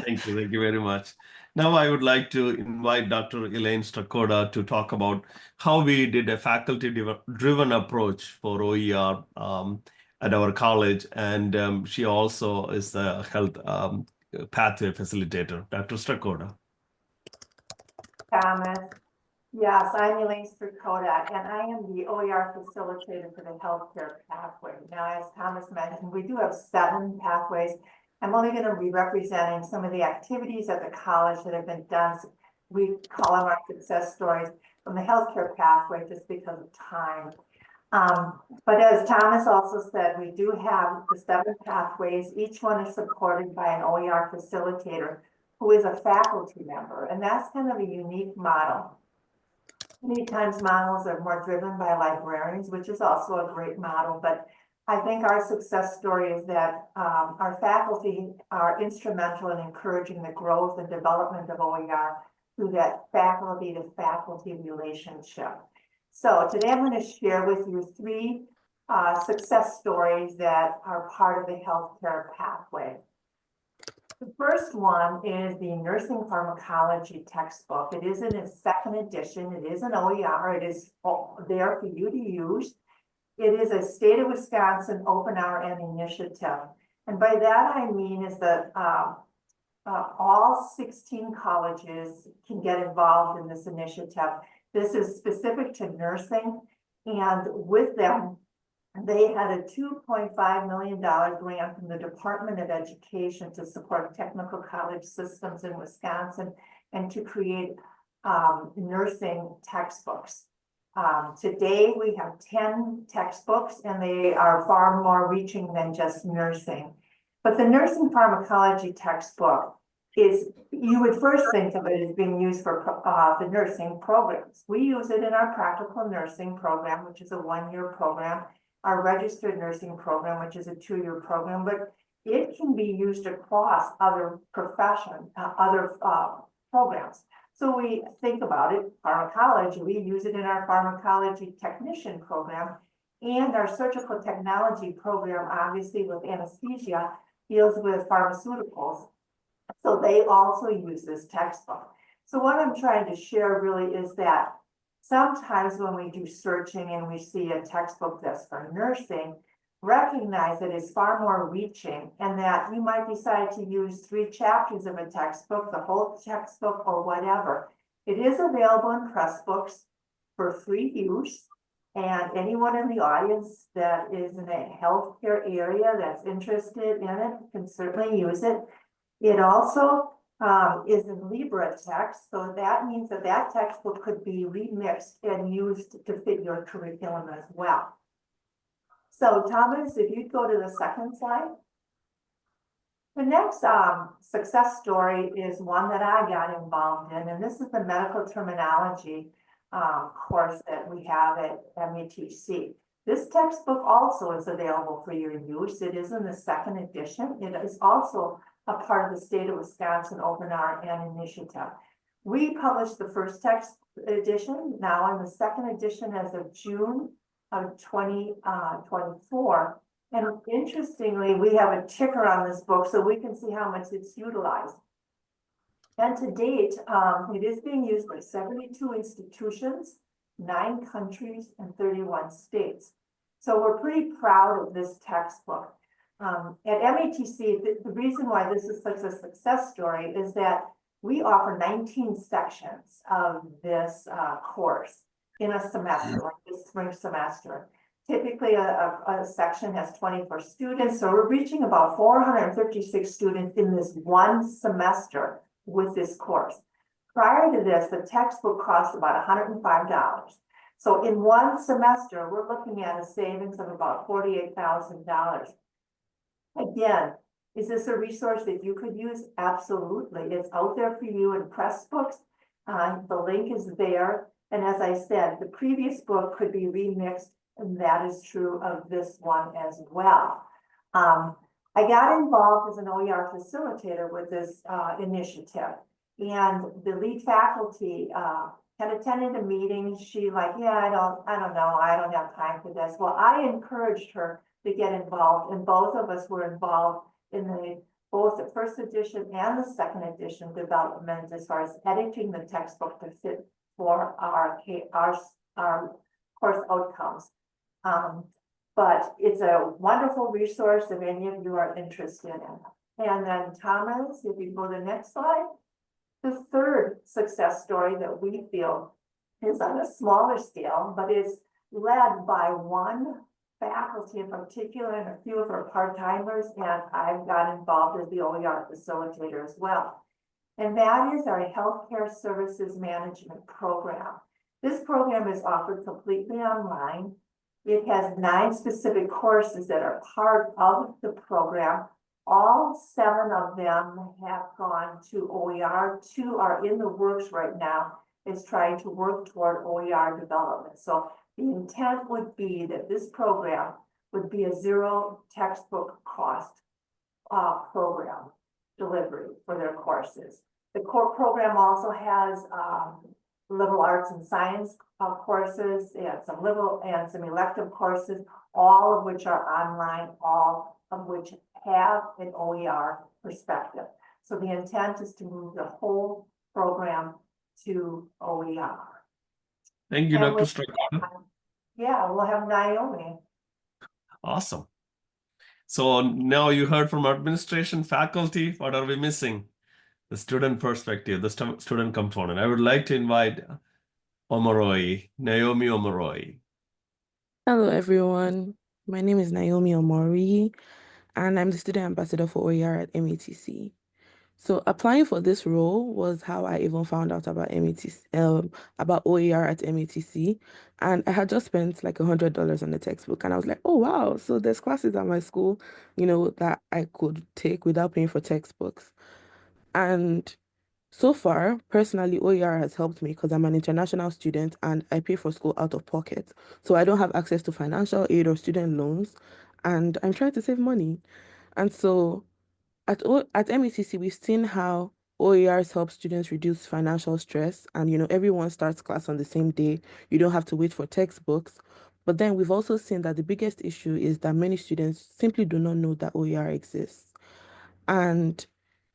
[SPEAKER 3] Thank you very much. Now I would like to invite Dr. Elaine Strakoda to talk about how we did a faculty-driven approach for OER at our college, and she also is the health pathway facilitator. Dr. Strakoda.
[SPEAKER 7] Thomas. Yes, I'm Elaine Strakoda, and I am the OER facilitator for the healthcare pathway. Now, as Thomas mentioned, we do have 7 pathways. I'm only going to be representing some of the activities at the college that have been done. We call them our success stories from the healthcare pathway just because of time. But as Thomas also said, we do have the 7 pathways. Each one is supported by an OER facilitator who is a faculty member, and that's kind of a unique model. Many times models are more driven by librarians, which is also a great model, but I think our success story is that our faculty are instrumental in encouraging the growth and development of OER through that faculty to faculty relationship. So today I'm going to share with you 3 success stories that are part of the healthcare pathway. The first one is the nursing pharmacology textbook. It is in its 2nd edition. It is an OER. It is there for you to use. It is a state of Wisconsin open RN initiative. And by that I mean is that all 16 colleges can get involved in this initiative. This is specific to nursing, and with them, they had a $2.5 million grant from the Department of Education to support technical college systems in Wisconsin and to create nursing textbooks. Today we have 10 textbooks, and they are far more reaching than just nursing. But the nursing pharmacology textbook is, you would first think of it as being used for the nursing programs. We use it in our practical nursing program, which is a 1-year program, our registered nursing program, which is a 2-year program, but it can be used across other professions, other programs. So we think about it, pharmacology, we use it in our pharmacology technician program, and our surgical technology program, obviously with anesthesia, deals with pharmaceuticals. So they also use this textbook. So what I'm trying to share really is that sometimes when we do searching and we see a textbook that's for nursing, recognize that it's far more reaching, and that you might decide to use 3 chapters of a textbook, the whole textbook, or whatever. It is available in Pressbooks for free use, and anyone in the audience that is in a healthcare area that's interested in it can certainly use it. It also is in LibreText, so that means that that textbook could be remixed and used to fit your curriculum as well. So Thomas, if you'd go to the 2nd slide. The next success story is one that I got involved in, and this is the medical terminology course that we have at MATC. This textbook also is available for your use. It is in the 2nd edition. It is also a part of the state of Wisconsin Open RN initiative. We published the 1st text edition, now in the 2nd edition as of June of 2024. And interestingly, we have a ticker on this book so we can see how much it's utilized. And to date, it is being used by 72 institutions, 9 countries, and 31 states. So we're pretty proud of this textbook. At MATC, the reason why this is such a success story is that we offer 19 sections of this course in a semester, like this spring semester. Typically, a section has 24 students, so we're reaching about 456 students in this one semester with this course. Prior to this, the textbook cost about $105. So in one semester, we're looking at a savings of about $48,000. Again, is this a resource that you could use? Absolutely. It's out there for you in Pressbooks. The link is there. And as I said, the previous book could be remixed, and that is true of this one as well. I got involved as an OER facilitator with this initiative, and the lead faculty had attended a meeting. She like, yeah, I don't know, I don't have time for this. Well, I encouraged her to get involved, and both of us were involved in both the first edition and the second edition development as far as editing the textbook to fit for our course outcomes. But it's a wonderful resource if any of you are interested in it. And then Thomas, if you go to the next slide, the third success story that we feel is on a smaller scale, but is led by one faculty in particular and a few of our part-timers, and I've got involved as the OER facilitator as well. And that is our Healthcare Services Management Program. This program is offered completely online. It has 9 specific courses that are part of the program. All 7 of them have gone to OER. 2 are in the works right now, is trying to work toward OER development. So the intent would be that this program would be a 0 textbook cost program delivery for their courses. The core program also has liberal arts and science courses and some elective courses, all of which are online, all of which have an OER perspective. So the intent is to move the whole program to OER.
[SPEAKER 3] Thank you, Dr. Strakata.
[SPEAKER 7] Yeah, we'll have Naomi.
[SPEAKER 3] Awesome. So now you heard from administration, faculty. What are we missing? The student perspective, the student component. I would like to invite Naomi Omoroi.
[SPEAKER 8] Hello, everyone. My name is Naomi Omori, and I'm the student ambassador for OER at MATC. So applying for this role was how I even found out about about OER at MATC. And I had just spent like $100 on the textbook, and I was like, oh, wow. So there's classes at my school, that I could take without paying for textbooks. And so far, personally, OER has helped me because I'm an international student and I pay for school out of pocket. So I don't have access to financial aid or student loans, and I'm trying to save money. And so at MATC, we've seen how OERs help students reduce financial stress, and everyone starts class on the same day. You don't have to wait for textbooks. But then we've also seen that the biggest issue is that many students simply do not know that OER exists. And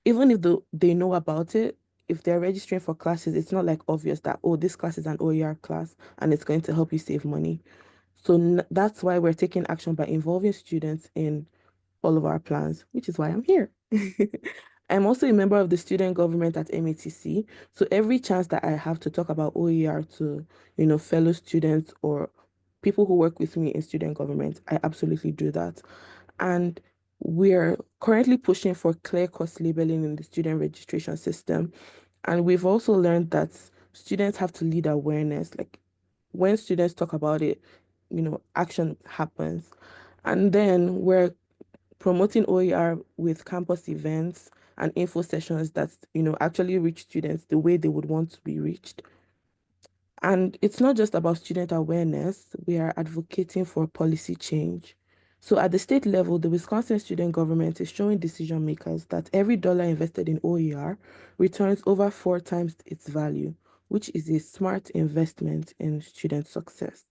[SPEAKER 8] even if they know about it, if they're registering for classes, it's not like obvious that, oh, this class is an OER class and it's going to help you save money. So that's why we're taking action by involving students in all of our plans, which is why I'm here. I'm also a member of the student government at MATC. So every chance that I have to talk about OER to, fellow students or people who work with me in student government, I absolutely do that. And we're currently pushing for clear cost labeling in the student registration system. And we've also learned that students have to lead awareness. Like when students talk about it, action happens. And then we're promoting OER with campus events and info sessions that, actually reach students the way they would want to be reached. And it's not just about student awareness, we are advocating for policy change. So at the state level, the Wisconsin student government is showing decision makers that every dollar invested in OER returns over 4 times its value, which is a smart investment in student success.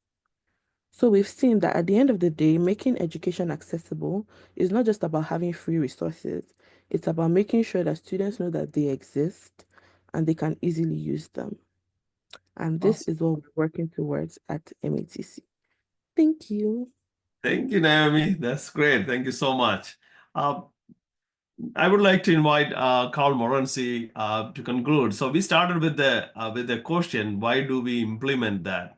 [SPEAKER 8] So we've seen that at the end of the day, making education accessible is not just about having free resources. It's about making sure that students know that they exist and they can easily use them. And this is what we're working towards at MATC. Thank you.
[SPEAKER 3] Thank you, Naomi. That's great. Thank you so much. I would like to invite Carl Morency to conclude. So we started with the question, why do we implement that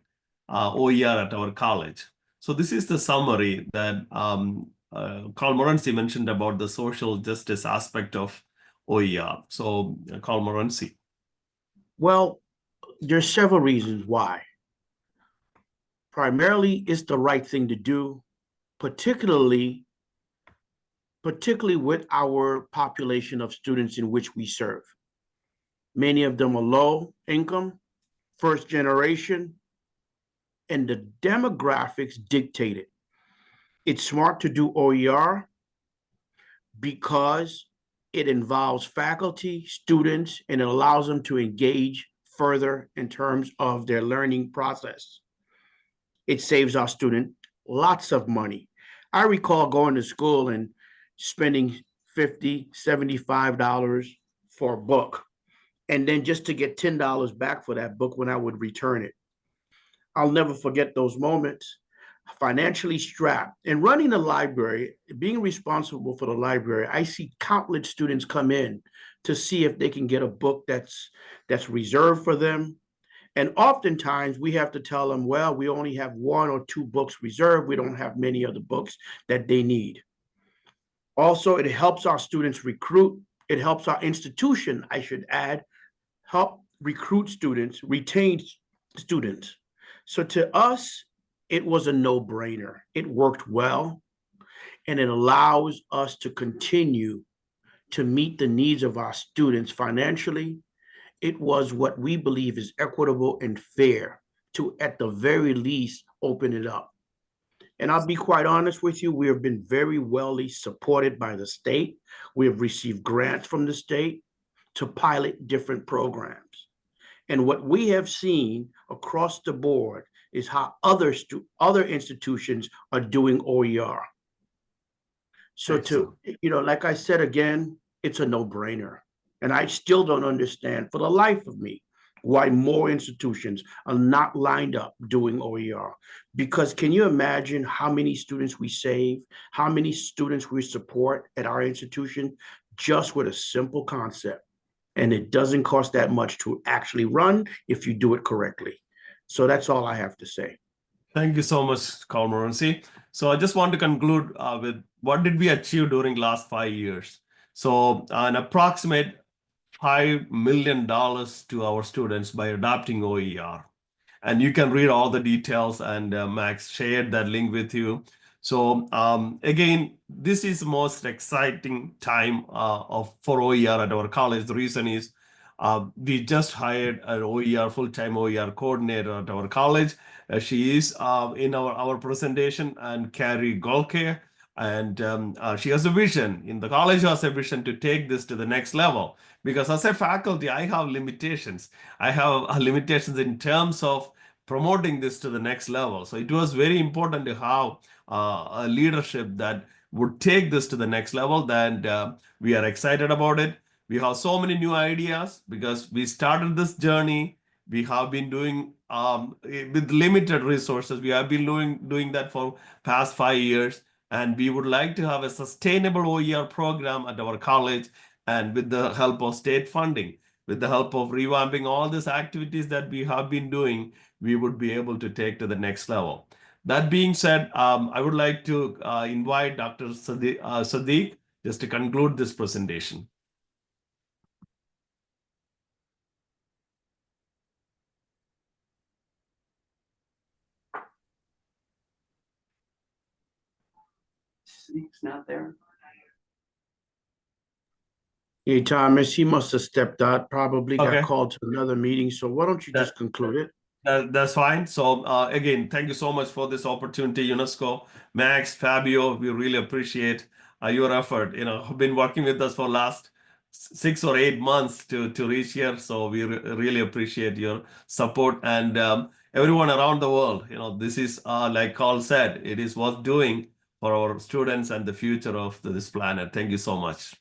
[SPEAKER 3] OER at our college? So this is the summary that Carl Morency mentioned about the social justice aspect of OER. So Carl Morency.
[SPEAKER 5] Well, there's several reasons why. Primarily, it's the right thing to do, particularly with our population of students in which we serve. Many of them are low income, first generation, and the demographics dictate it. It's smart to do OER because it involves faculty, students, and it allows them to engage further in terms of their learning process. It saves our student lots of money. I recall going to school and spending $50, $75 for a book, and then just to get $10 back for that book when I would return it. I'll never forget those moments. Financially strapped and running a library, being responsible for the library, I see countless students come in to see if they can get a book that's reserved for them. And oftentimes we have to tell them, well, we only have 1 or 2 books reserved. We don't have many of the books that they need. Also, it helps our students recruit. It helps our institution, I should add, help recruit students, retain students. So to us, it was a no-brainer. It worked well, and it allows us to continue to meet the needs of our students financially. It was what we believe is equitable and fair to, at the very least, open it up. And I'll be quite honest with you, we have been very well supported by the state. We have received grants from the state to pilot different programs. And what we have seen across the board is how other institutions are doing OER. So to, like I said again, it's a no-brainer. And I still don't understand for the life of me why more institutions are not lined up doing OER. Because can you imagine how many students we save, how many students we support at our institution just with a simple concept? And it doesn't cost that much to actually run if you do it correctly. So that's all I have to say.
[SPEAKER 3] Thank you so much, Carl Morency. So I just want to conclude with what did we achieve during last 5 years? So an approximate $5 million to our students by adopting OER. And you can read all the details, and Max shared that link with you. So again, this is the most exciting time for OER at our college. The reason is we just hired an OER, full-time OER coordinator at our college. She is in our presentation, and Carrie Golke. And she has a vision, in the college has a vision to take this to the next level. Because as a faculty, I have limitations. I have limitations in terms of promoting this to the next level. So it was very important to have a leadership that would take this to the next level. And we are excited about it. We have so many new ideas because we started this journey. We have been doing with limited resources. We have been doing that for past 5 years. And we would like to have a sustainable OER program at our college, and with the help of state funding, with the help of revamping all these activities that we have been doing, we would be able to take to the next level. That being said, I would like to invite Dr. Sadiq just to conclude this presentation.
[SPEAKER 9] Sadiq's not there.
[SPEAKER 5] Hey, Thomas, he must have stepped out, probably
[SPEAKER 3] Okay.
[SPEAKER 5] got called to another meeting. So why don't you just conclude it?
[SPEAKER 3] That's fine. So again, thank you so much for this opportunity, UNESCO, Max, Fabio. We really appreciate your effort. Have been working with us for last 6 or 8 months to reach here. So we really appreciate your support, and everyone around the world. This is like Carl said, it is worth doing for our students and the future of this planet. Thank you so much.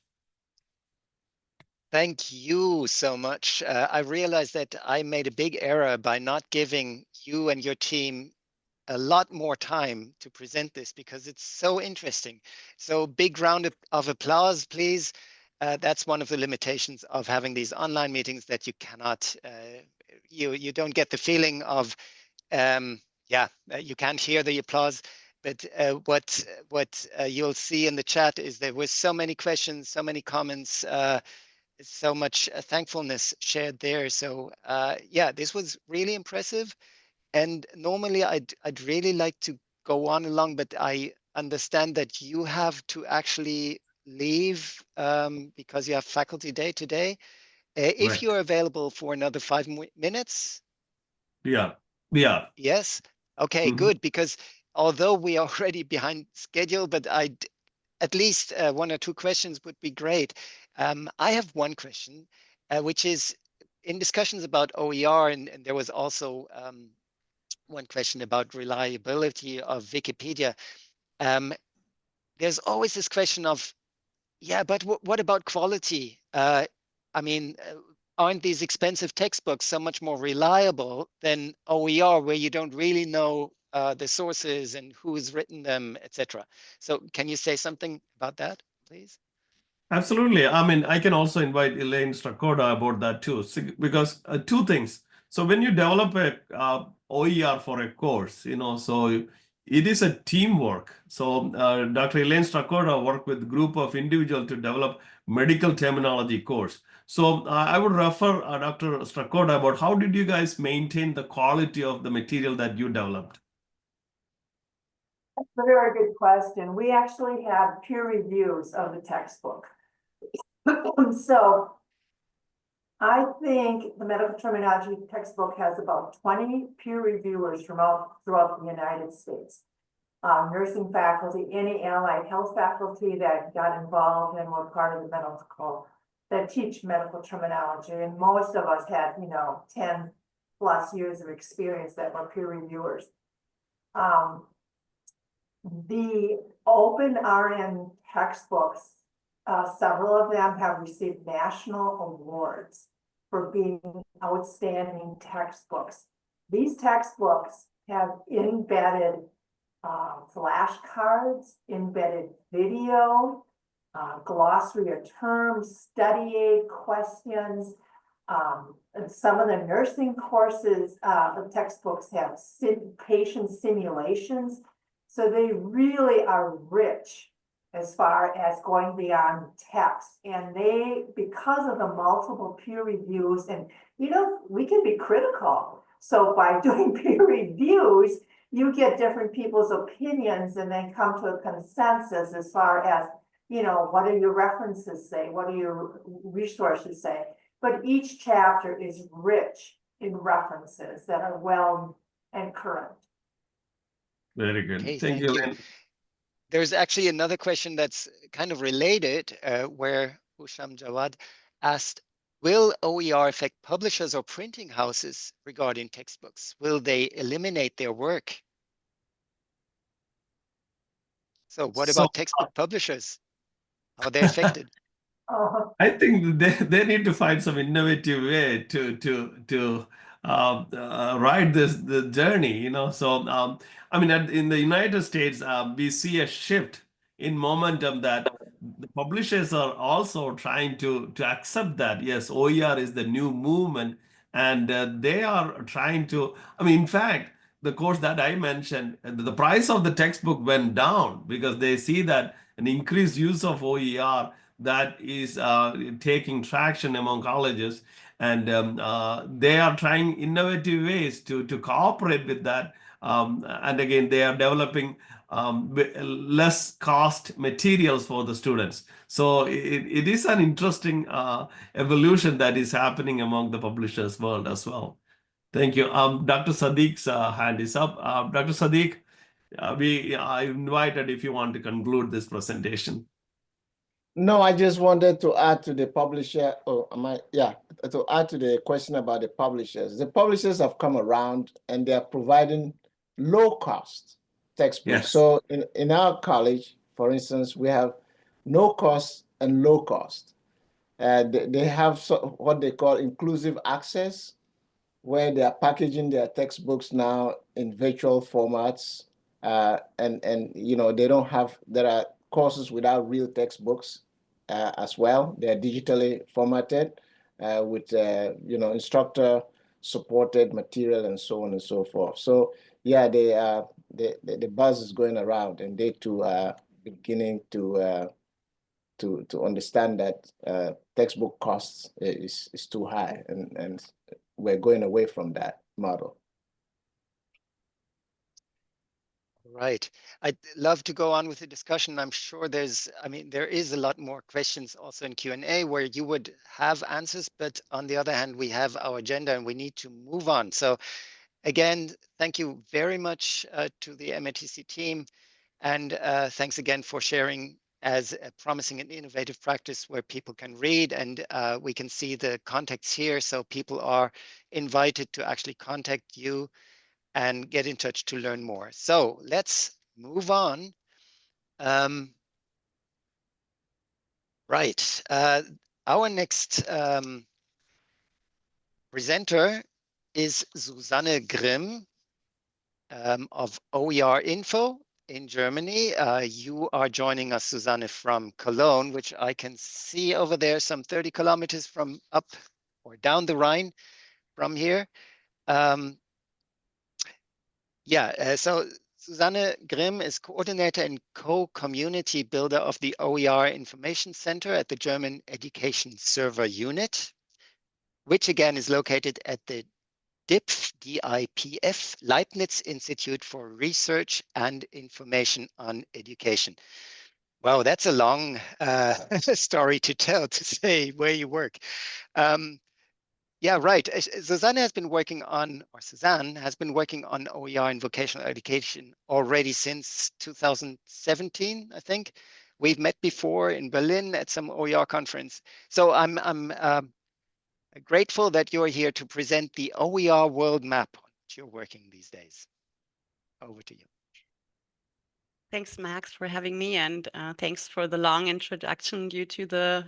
[SPEAKER 1] Thank you so much. I realized that I made a big error by not giving you and your team a lot more time to present this, because it's so interesting. So big round of applause, please. That's one of the limitations of having these online meetings, that you cannot, you don't get the feeling of, you can't hear the applause. But what you'll see in the chat is there was so many questions, so many comments, so much thankfulness shared there. So yeah, this was really impressive. And normally I'd really like to go on along, but I understand that you have to actually leave because you have faculty day today. If
[SPEAKER 3] Right.
[SPEAKER 1] you're available for another 5 minutes.
[SPEAKER 3] Yeah. Yeah.
[SPEAKER 1] Yes. Okay, good. Because although we are already behind schedule, but at least 1 or 2 questions would be great. I have one question, which is in discussions about OER, and there was also one question about reliability of Wikipedia. There's always this question of, yeah, but what about quality? I mean, aren't these expensive textbooks so much more reliable than OER, where you don't really know the sources and who's written them, etc.? So can you say something about that, please?
[SPEAKER 3] Absolutely. I mean, I can also invite Elaine Strakoda about that too, because 2 things. So when you develop a OER for a course, so it is a teamwork. So Dr. Elaine Strakoda worked with a group of individuals to develop medical terminology course. So I would refer Dr. Strakoda about how did you guys maintain the quality of the material that you developed?
[SPEAKER 7] That's a very good question. We actually have peer reviews of the textbook. So I think the medical terminology textbook has about 20 peer reviewers throughout the United States. Nursing faculty, any allied health faculty that got involved and were part of the medical, that teach medical terminology. And most of us had, 10 plus years of experience that were peer reviewers. The open RN textbooks, several of them have received national awards for being outstanding textbooks. These textbooks have embedded flashcards, embedded video, glossary of terms, study aid questions. And some of the nursing courses, the textbooks have patient simulations. So they really are rich as far as going beyond text. And because of the multiple peer reviews, and we can be critical. So by doing peer reviews, you get different people's opinions and then come to a consensus as far as, what do your references say? What do your resources say? But each chapter is rich in references that are well and current.
[SPEAKER 3] Very good.
[SPEAKER 1] Okay,
[SPEAKER 3] Thank you, Elaine.
[SPEAKER 1] There's actually another question that's kind of related, where Husham Jawad asked, will OER affect publishers or printing houses regarding textbooks? Will they eliminate their work? So what about textbook publishers? How are they affected?
[SPEAKER 3] I think they need to find some innovative way to ride the journey, So I mean, in the United States, we see a shift in momentum that the publishers are also trying to accept that yes, OER is the new movement, and they are trying to. I mean, in fact, the course that I mentioned, the price of the textbook went down because they see that an increased use of OER that is taking traction among colleges, and they are trying innovative ways to cooperate with that. And again, they are developing less cost materials for the students. So it is an interesting evolution that is happening among the publishers world as well. Thank you. Dr. Sadiq's hand is up. Dr. Sadiq, I invited if you want to conclude this presentation.
[SPEAKER 4] No, I just wanted to add to the publisher. To add to the question about the publishers. The publishers have come around and they are providing low-cost textbooks.
[SPEAKER 3] Yes.
[SPEAKER 4] So in our college, for instance, we have no cost and low cost. They have what they call inclusive access, where they are packaging their textbooks now in virtual formats, and they don't have. There are courses without real textbooks as well. They are digitally formatted with instructor supported material and so on and so forth. So yeah, the buzz is going around, and they too are beginning to understand that textbook costs is too high, and we're going away from that model.
[SPEAKER 1] Right. I'd love to go on with the discussion. I'm sure there is a lot more questions also in Q&A where you would have answers, but on the other hand, we have our agenda and we need to move on. So again, thank you very much to the MATC team. And thanks again for sharing as a promising and innovative practice where people can read, and we can see the contacts here. So people are invited to actually contact you and get in touch to learn more. So let's move on. Right. Our next presenter is Susanne Grimm of OERinfo in Germany. You are joining us, Susanne, from Cologne, which I can see over there, some 30 kilometers from up or down the Rhine from here. So Susanne Grimm is coordinator and co-community builder of the OER Information Center at the German Education Server Unit, which again is located at the DIPF, Leibniz Institute for Research and Information on Education. Wow, that's a long story to tell, to say where you work. Yeah, right. Susanne has been working on OER in vocational education already since 2017, I think. We've met before in Berlin at some OER conference. So I'm grateful that you're here to present the OER World Map on which you're working these days. Over to you.
[SPEAKER 10] Thanks, Max, for having me, and thanks for the long introduction due to the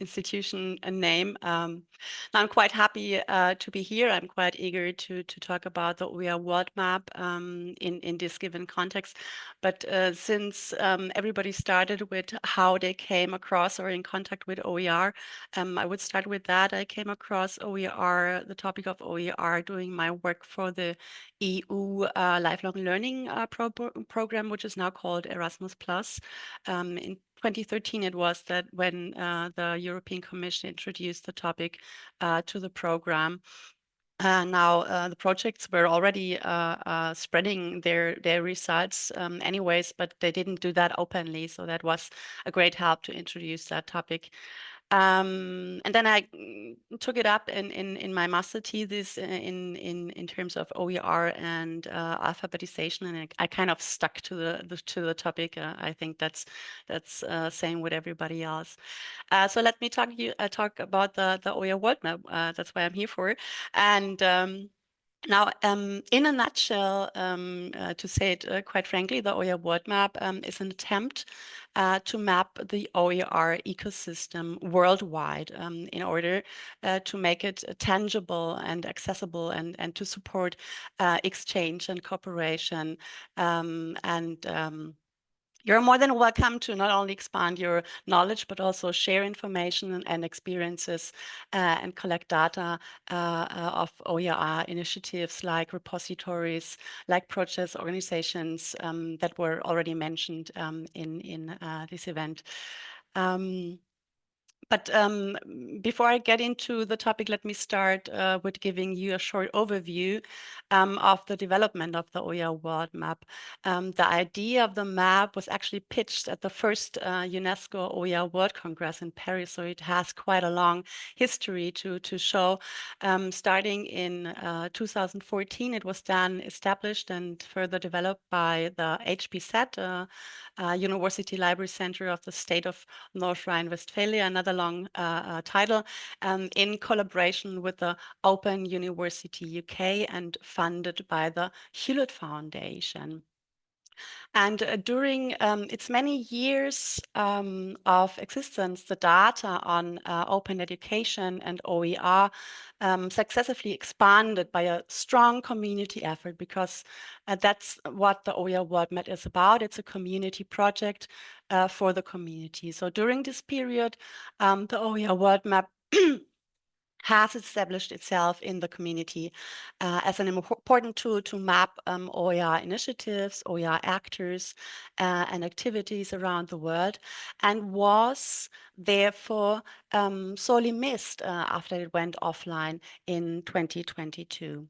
[SPEAKER 10] institution name. I'm quite happy to be here. I'm quite eager to talk about the OER World Map in this given context. But since everybody started with how they came across or in contact with OER, I would start with that. I came across OER, the topic of OER, doing my work for the EU lifelong learning program, which is now called Erasmus+. In 2013, it was that when the European Commission introduced the topic to the program. Now the projects were already spreading their results anyways, but they didn't do that openly. So that was a great help to introduce that topic. And then I took it up in my master thesis in terms of OER and alphabetization, and I kind of stuck to the topic. I think that's same with everybody else. So let me talk about the OER World Map. That's why I'm here for, and. Now, in a nutshell, to say it quite frankly, the OER World Map is an attempt to map the OER ecosystem worldwide in order to make it tangible and accessible and to support exchange and cooperation you're more than welcome to not only expand your knowledge, but also share information and experiences and collect data of OER initiatives like repositories, like projects, organizations that were already mentioned in this event. But before I get into the topic, let me start with giving you a short overview of the development of the OER World Map. The idea of the map was actually pitched at the first UNESCO OER World Congress in Paris, so it has quite a long history to show. Starting in 2014, it was then established and further developed by the HPZ, University Library Center of the State of North Rhine-Westphalia, another long title, in collaboration with the Open University UK and funded by the Hewlett Foundation. And during its many years of existence, the data on open education and OER successively expanded by a strong community effort, because that's what the OER World Map is about. It's a community project for the community. So during this period, the OER World Map has established itself in the community as an important tool to map OER initiatives, OER actors, and activities around the world, and was therefore sorely missed after it went offline in 2022.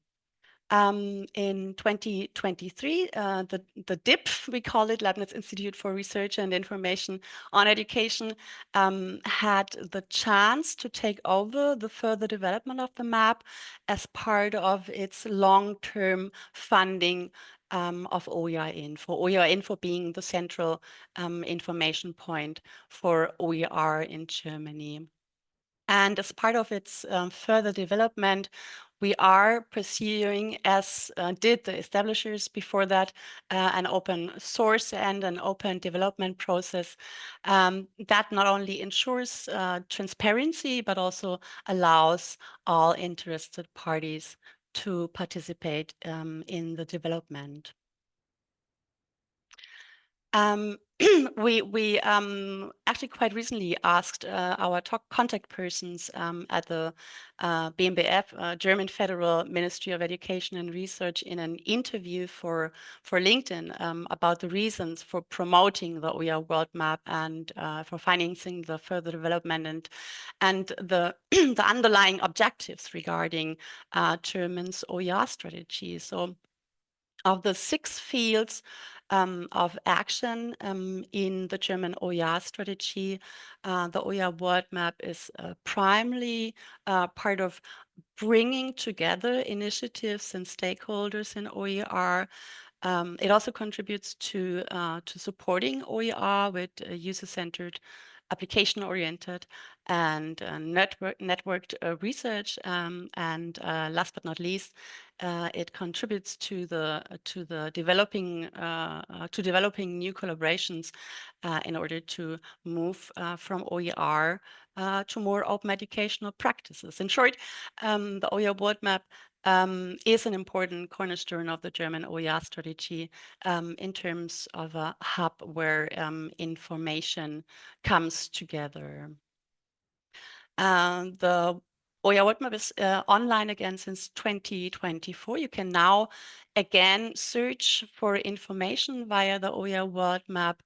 [SPEAKER 10] In 2023, the DIP, we call it, Leibniz Institute for Research and Information on Education, had the chance to take over the further development of the map as part of its long-term funding of OERinfo. OERinfo being the central information point for OER in Germany. And as part of its further development, we are pursuing, as did the establishers before that, an open source and an open development process that not only ensures transparency, but also allows all interested parties to participate in the development. We actually quite recently asked our contact persons at the BMBF, German Federal Ministry of Education and Research, in an interview for LinkedIn about the reasons for promoting the OER World Map and for financing the further development and the the underlying objectives regarding German's OER strategy. So, of the 6 fields of action in the German OER strategy, the OER World Map is primarily part of bringing together initiatives and stakeholders in OER. It also contributes to supporting OER with user-centered, application-oriented, and networked research. And last but not least, it contributes to developing new collaborations in order to move from OER to more open educational practices. In short, the OER World Map is an important cornerstone of the German OER strategy in terms of a hub where information comes together. The OER World Map is online again since 2024. You can now again search for information via the OER World Map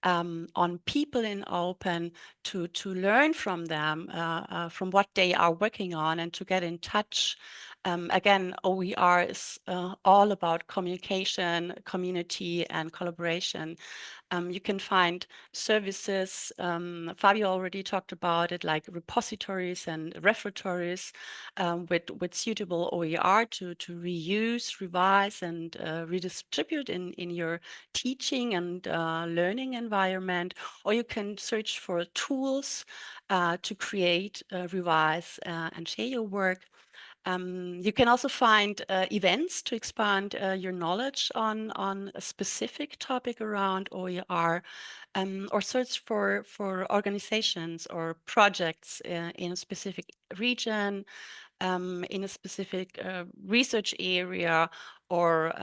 [SPEAKER 10] on people in open to learn from them, from what they are working on, and to get in touch. Again, OER is all about communication, community, and collaboration. You can find services, Fabio already talked about it, like repositories and repertories with suitable OER to reuse, revise, and redistribute in your teaching and learning environment. Or you can search for tools to create, revise, and share your work. You can also find events to expand your knowledge on a specific topic around OER, or search for organizations or projects in a specific region, in a specific research area, or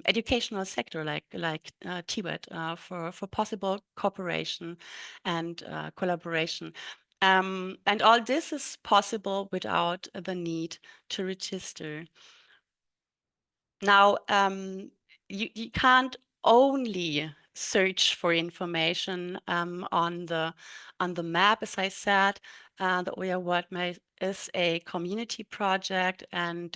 [SPEAKER 10] educational sector like TWET for possible cooperation and collaboration. And all this is possible without the need to register. Now, you can't only search for information on the map, as I said. The OER World Map is a community project, and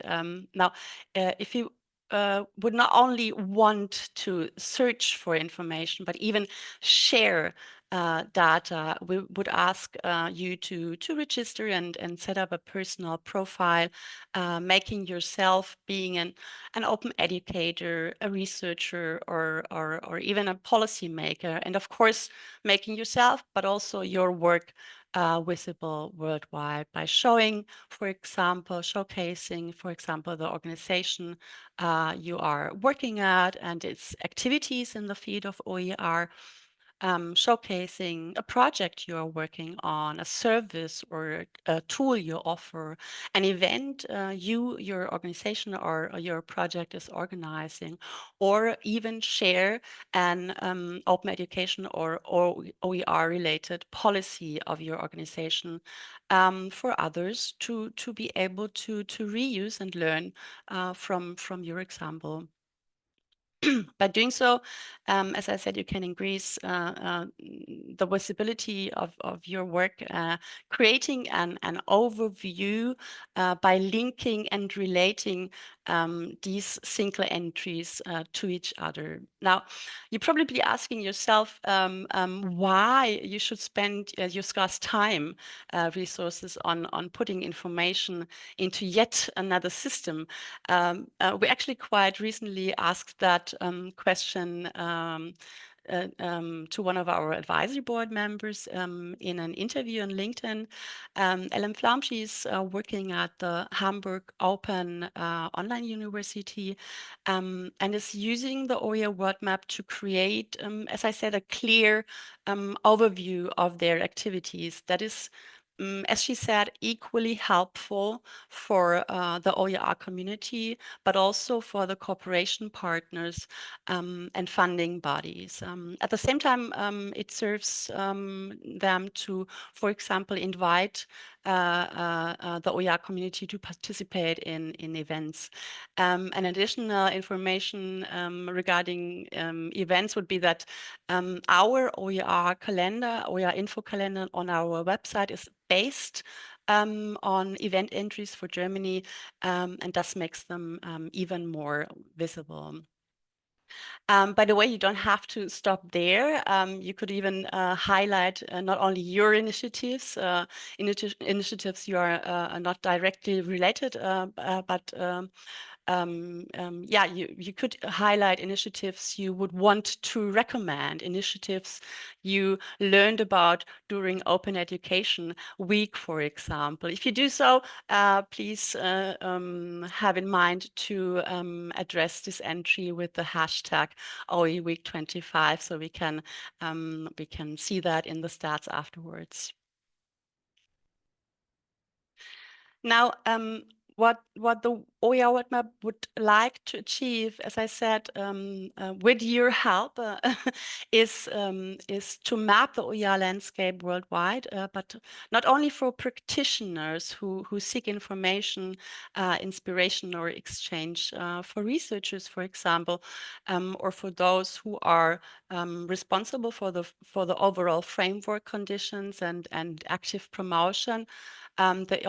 [SPEAKER 10] now, if you would not only want to search for information, but even share data, we would ask you to register and set up a personal profile, making yourself being an open educator, a researcher, or even a policymaker, and of course making yourself but also your work visible worldwide by showing, for example, showcasing, for example, the organization you are working at and its activities in the field of OER, showcasing a project you are working on, a service or a tool you offer, an event your organization or your project is organizing, or even share an open education or OER related policy of your organization for others to be able to reuse and learn from your example. By doing so, as I said, you can increase the visibility of your work, creating an overview by linking and relating these single entries to each other. Now, you're probably asking yourself why you should spend your scarce time resources on putting information into yet another system. We actually quite recently asked that question to one of our advisory board members in an interview on LinkedIn. Ellen Pflaum, she's working at the Hamburg Open Online University and is using the OER World Map to create, as I said, a clear overview of their activities that is, as she said, equally helpful for the OER community, but also for the cooperation partners and funding bodies. At the same time, it serves them to, for example, invite the OER community to participate in events. And additional information regarding events would be that our OER calendar, OERinfo calendar on our website is based on event entries for Germany and thus makes them even more visible. By the way, you don't have to stop there. You could even highlight not only your initiatives, initiatives you are not directly related, but yeah, you could highlight initiatives you would want to recommend, initiatives you learned about during Open Education Week, for example. If you do so, please have in mind to address this entry with the hashtag OE Week 25, so we can see that in the stats afterwards. Now, what the OER World Map would like to achieve, as I said, with your help, is to map the OER landscape worldwide, but not only for practitioners who seek information, inspiration, or exchange, for researchers, for example, or for those who are responsible for the overall framework conditions and active promotion. The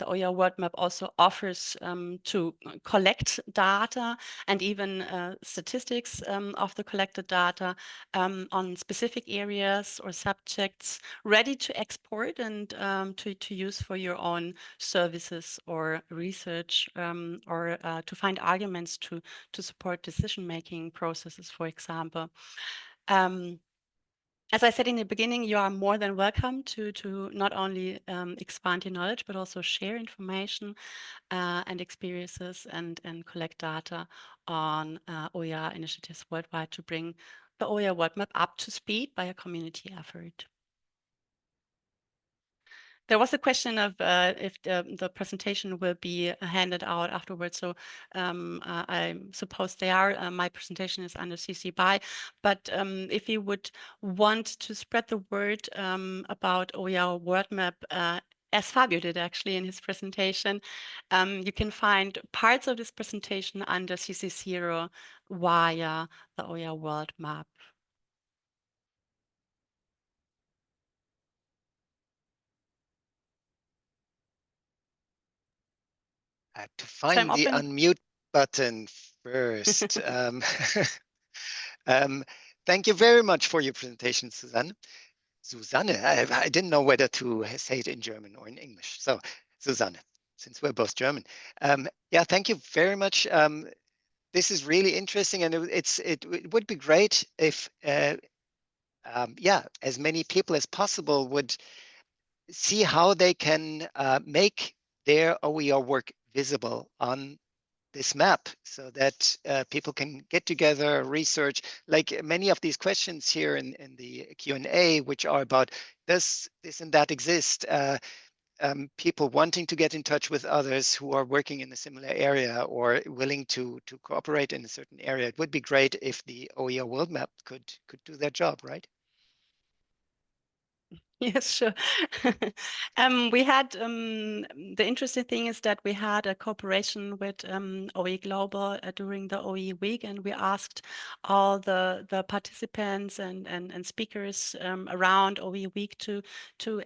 [SPEAKER 10] OER World Map also offers to collect data and even statistics of the collected data on specific areas or subjects ready to export and to use for your own services or research or to find arguments to support decision-making processes, for example. As I said in the beginning, you are more than welcome to not only expand your knowledge, but also share information and experiences and collect data on OER initiatives worldwide to bring the OER World Map up to speed by a community effort. There was a question of if the presentation will be handed out afterwards. So I suppose they are. My presentation is under CC BY. But if you would want to spread the word about OER World Map, as Fabio did actually in his presentation, you can find parts of this presentation under CC0 via the OER World Map.
[SPEAKER 1] I had to find the unmute button first. Thank you very much for your presentation, Susanne. Susanne, I didn't know whether to say it in German or in English. So, Susanne, since we're both German. Yeah, thank you very much. This is really interesting, and it would be great if, yeah, as many people as possible would see how they can make their OER work visible on this map so that people can get together, research, like many of these questions here in the Q&A, which are about does this and that exist? People wanting to get in touch with others who are working in a similar area or willing to cooperate in a certain area. It would be great if the OER World Map could do their job, right?
[SPEAKER 10] Yes, sure. We had the interesting thing is that we had a cooperation with OE Global during the OE week, and we asked all the participants and speakers around OE week to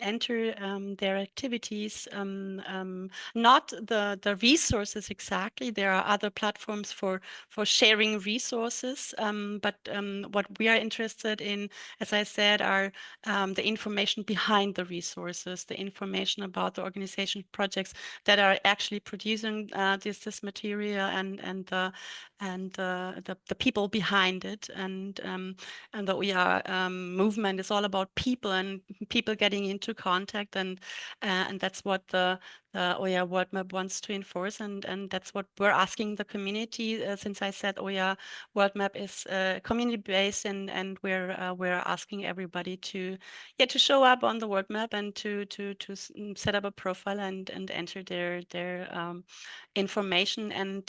[SPEAKER 10] enter their activities. Not the resources exactly. There are other platforms for sharing resources, but what we are interested in, as I said, are the information behind the resources, the information about the organization projects that are actually producing this material and the people behind it. And the OER movement is all about people and people getting into contact, and that's what the OER World Map wants to enforce, and that's what we're asking the community. Since I said OER World Map is community-based, and we're asking everybody to show up on the World Map and to set up a profile and enter their information and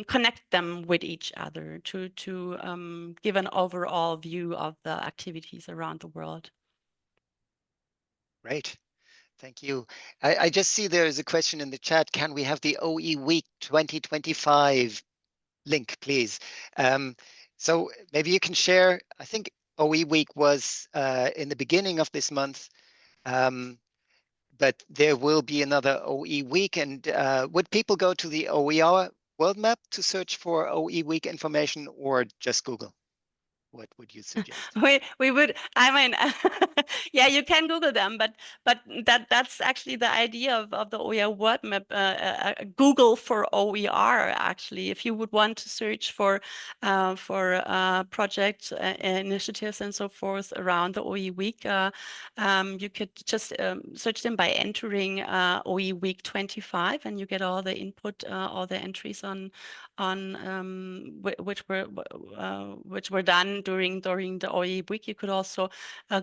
[SPEAKER 10] connect them with each other to give an overall view of the activities around the world.
[SPEAKER 1] Great. Thank you. I just see there is a question in the chat. Can we have the OE Week 2025 link, please? So maybe you can share. I think OE Week was in the beginning of this month, but there will be another OE Week. And would people go to the OER World Map to search for OE Week information, or just Google? What would you suggest?
[SPEAKER 10] We would, I mean, yeah, you can Google them, but that's actually the idea of the OER World Map. Google for OER, actually, if you would want to search for projects, initiatives, and so forth around the OE Week, you could just search them by entering OE Week 25, and you get all the input, all the entries on which were done during the OE week. You could also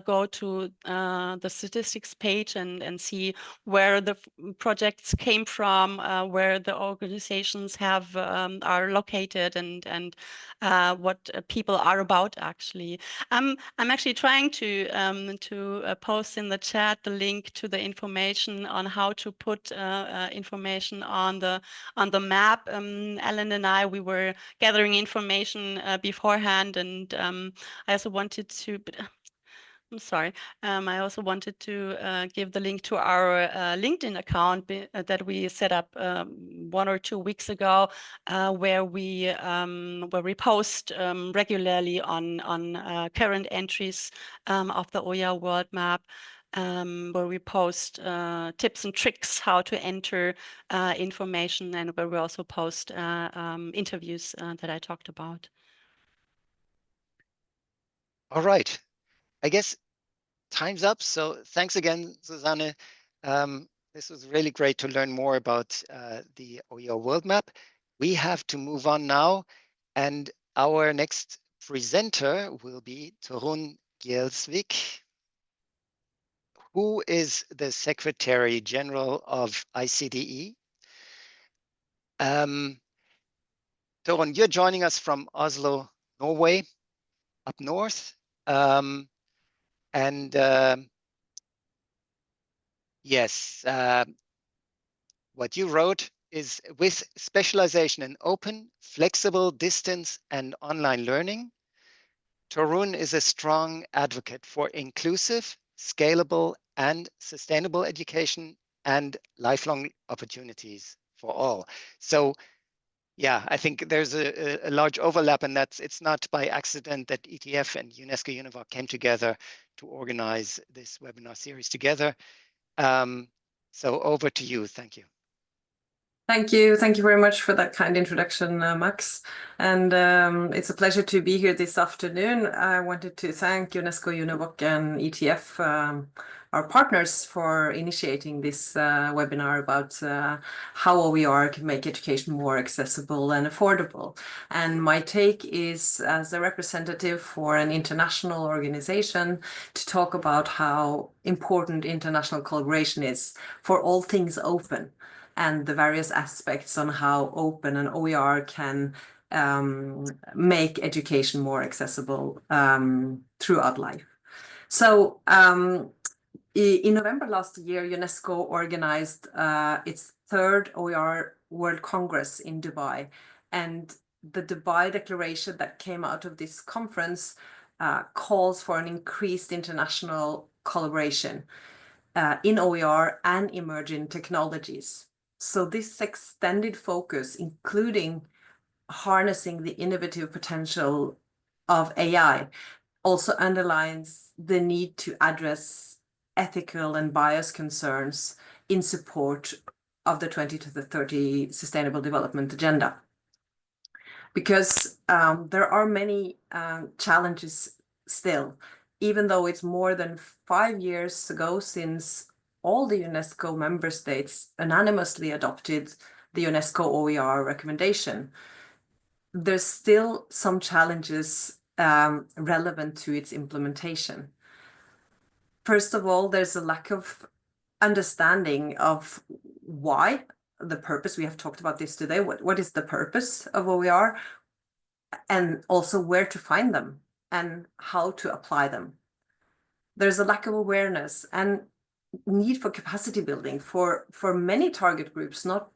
[SPEAKER 10] go to the statistics page and see where the projects came from, where the organizations are located, and what people are about. Actually, I'm actually trying to post in the chat the link to the information on how to put information on the map. Ellen and I, we were gathering information beforehand, and I also wanted to, I'm sorry, I also wanted to give the link to our LinkedIn account that we set up 1 or 2 weeks ago, where we post regularly on current entries of the OER World Map. Where we post tips and tricks how to enter information, and where we also post interviews that I talked about.
[SPEAKER 1] All right. I guess time's up. So thanks again, Susanne. This was really great to learn more about the OER World Map. We have to move on now, and our next presenter will be Torunn Gjelsvik, who is the Secretary General of ICDE. Torunn, you're joining us from Oslo, Norway, up north. Yes, what you wrote is, with specialization in open, flexible, distance, and online learning, Torunn is a strong advocate for inclusive, scalable, and sustainable education and lifelong opportunities for all. So yeah, I think there's a large overlap, and it's not by accident that ETF and UNESCO-UNEVOC came together to organize this webinar series together. So over to you. Thank you.
[SPEAKER 11] Thank you. Thank you very much for that kind introduction, Max. And it's a pleasure to be here this afternoon. I wanted to thank UNESCO-UNEVOC and ETF, our partners, for initiating this webinar about how OER can make education more accessible and affordable. And my take is, as a representative for an international organization, to talk about how important international collaboration is for all things open, and the various aspects on how open and OER can make education more accessible throughout life. So in November last year, UNESCO organized its third OER World Congress in Dubai. And the Dubai Declaration that came out of this conference calls for an increased international collaboration in OER and emerging technologies. So this extended focus, including harnessing the innovative potential of AI, also underlines the need to address ethical and bias concerns in support of the 2030 Sustainable Development Agenda. Because there are many challenges still, even though it's more than 5 years ago since all the UNESCO member states unanimously adopted the UNESCO OER recommendation. There's still some challenges relevant to its implementation. First of all, there's a lack of understanding of why, the purpose. We have talked about this today. What is the purpose of OER? And also where to find them and how to apply them. There's a lack of awareness and need for capacity building for many target groups, not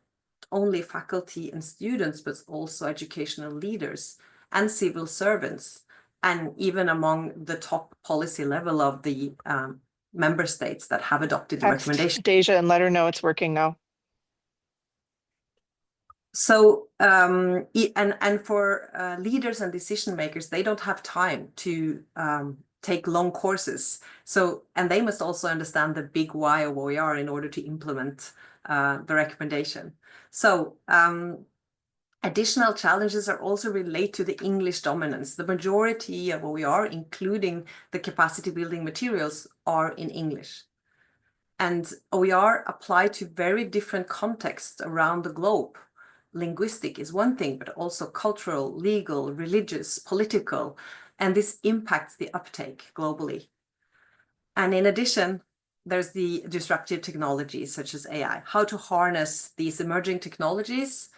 [SPEAKER 11] only faculty and students, but also educational leaders and civil servants, and even among the top policy level of the member states that have adopted the recommendation.
[SPEAKER 6] Deja, and let her know it's working now.
[SPEAKER 11] So, and for leaders and decision makers, they don't have time to take long courses. So, and they must also understand the big why of OER in order to implement the recommendation. So, additional challenges are also related to the English dominance. The majority of OER, including the capacity building materials, are in English. And OER apply to very different contexts around the globe. Linguistic is one thing, but also cultural, legal, religious, political, and this impacts the uptake globally. And in addition, there's the disruptive technologies such as AI, how to harness these emerging technologies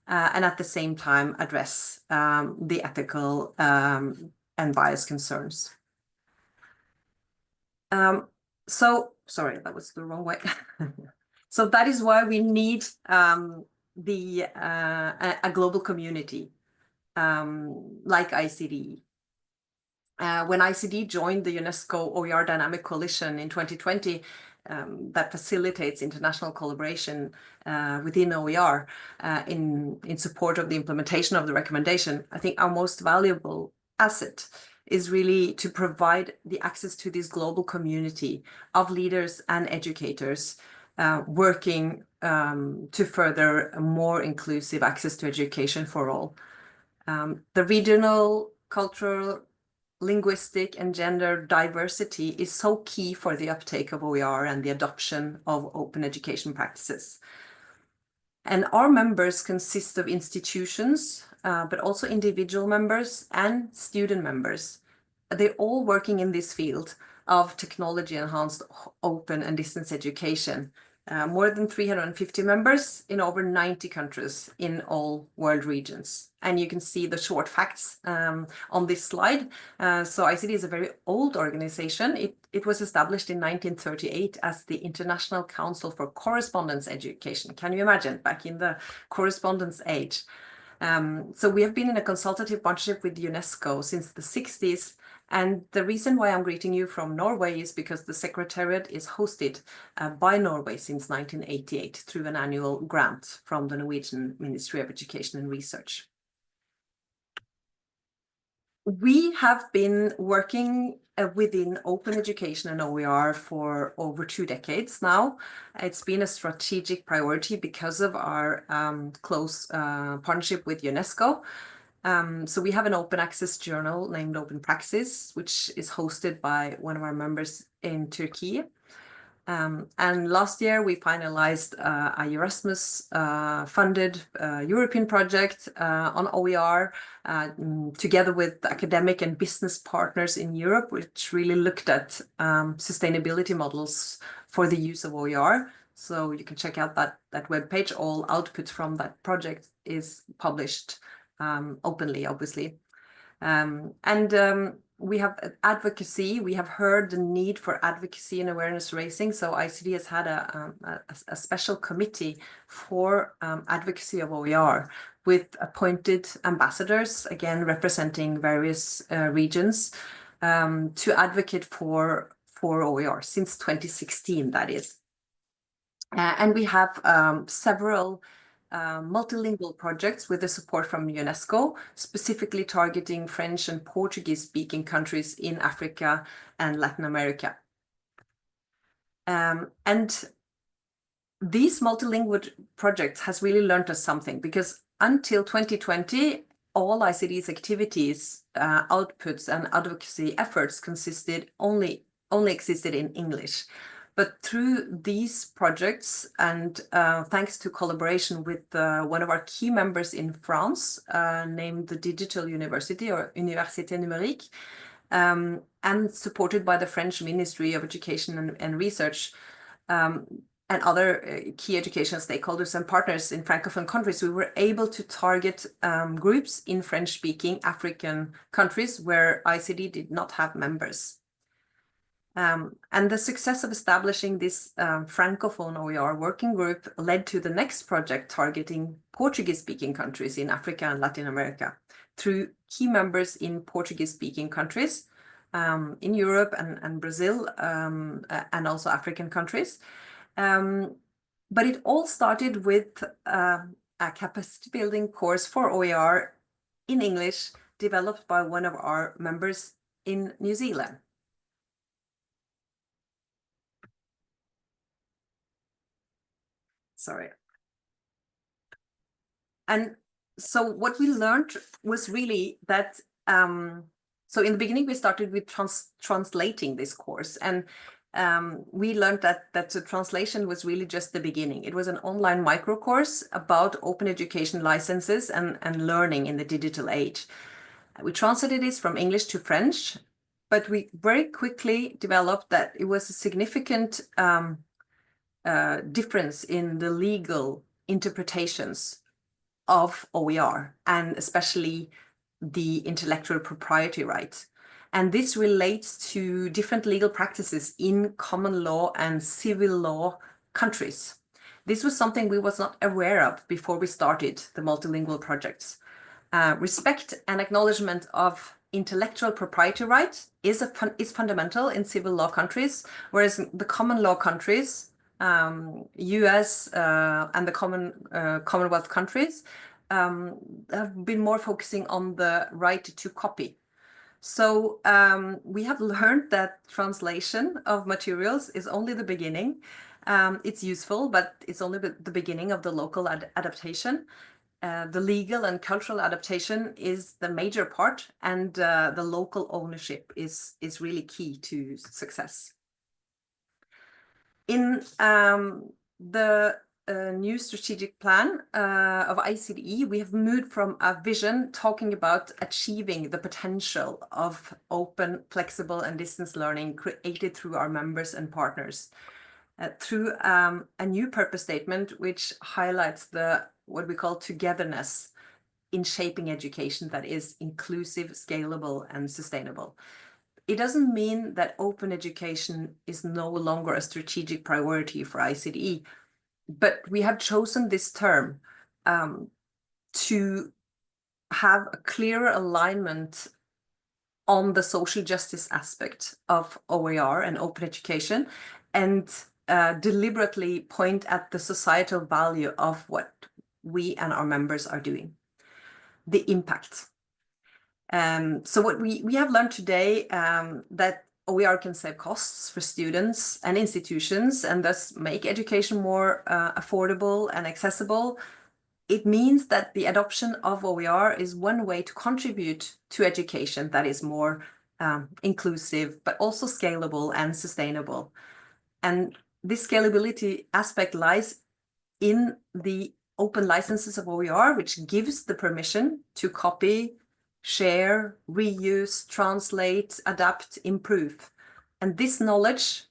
[SPEAKER 11] and at the same time address the ethical and bias concerns. So, sorry, that was the wrong way. So that is why we need a global community like ICDE. When ICDE joined the UNESCO OER Dynamic Coalition in 2020, that facilitates international collaboration within OER in support of the implementation of the recommendation, I think our most valuable asset is really to provide the access to this global community of leaders and educators working to further a more inclusive access to education for all. The regional, cultural, linguistic and gender diversity is so key for the uptake of OER and the adoption of open education practices. And our members consist of institutions, but also individual members and student members. They're all working in this field of technology-enhanced open and distance education. More than 350 members in over 90 countries in all world regions. And you can see the short facts on this slide. So ICDE is a very old organization. It was established in 1938 as the International Council for Correspondence Education. Can you imagine, back in the correspondence age? So we have been in a consultative partnership with UNESCO since the 60s. And the reason why I'm greeting you from Norway is because the Secretariat is hosted by Norway since 1988 through an annual grant from the Norwegian Ministry of Education and Research. We have been working within open education and OER for over 2 decades now. It's been a strategic priority because of our close partnership with UNESCO. So we have an open access journal named Open Praxis, which is hosted by one of our members in Turkey. And last year we finalized a Erasmus funded European project on OER together with academic and business partners in Europe, which really looked at sustainability models for the use of OER. So you can check out that webpage. All output from that project is published openly, obviously. We have advocacy. We have heard the need for advocacy and awareness raising. So ICDE has had a special committee for advocacy of OER with appointed ambassadors, again, representing various regions to advocate for OER since 2016, that is. And we have several multilingual projects with the support from UNESCO, specifically targeting French and Portuguese-speaking countries in Africa and Latin America. And these multilingual projects has really learned us something, because until 2020, all ICDE's activities, outputs, and advocacy efforts only existed in English. But through these projects and thanks to collaboration with one of our key members in France, named the Digital University, or Université Numérique, and supported by the French Ministry of Education and Research, and other key educational stakeholders and partners in Francophone countries, we were able to target groups in French-speaking African countries where ICDE did not have members. And the success of establishing this Francophone OER working group led to the next project targeting Portuguese-speaking countries in Africa and Latin America through key members in Portuguese-speaking countries in Europe and Brazil, and also African countries. But it all started with a capacity building course for OER in English, developed by one of our members in New Zealand. Sorry. And so what we learned was really that, so in the beginning, we started with translating this course, and we learned that the translation was really just the beginning. It was an online micro course about open education licenses and learning in the digital age. We translated this from English to French, but we very quickly developed that it was a significant difference in the legal interpretations of OER, and especially the intellectual property rights. And this relates to different legal practices in common law and civil law countries. This was something we was not aware of before we started the multilingual projects. Respect and acknowledgement of intellectual property rights is fundamental in civil law countries, whereas the common law countries, US and the Commonwealth countries, have been more focusing on the right to copy. So we have learned that translation of materials is only the beginning. It's useful, but it's only the beginning of the local adaptation. The legal and cultural adaptation is the major part, and the local ownership is really key to success. In the new strategic plan of ICDE, we have moved from a vision talking about achieving the potential of open, flexible, and distance learning created through our members and partners, through a new purpose statement which highlights what we call togetherness in shaping education that is inclusive, scalable, and sustainable. It doesn't mean that open education is no longer a strategic priority for ICDE, but we have chosen this term to have a clearer alignment on the social justice aspect of OER and open education, and deliberately point at the societal value of what we and our members are doing, the impact. So what we have learned today, that OER can save costs for students and institutions and thus make education more affordable and accessible. It means that the adoption of OER is one way to contribute to education that is more inclusive, but also scalable and sustainable. And this scalability aspect lies in the open licenses of OER, which gives the permission to copy, share, reuse, translate, adapt, improve. And this knowledge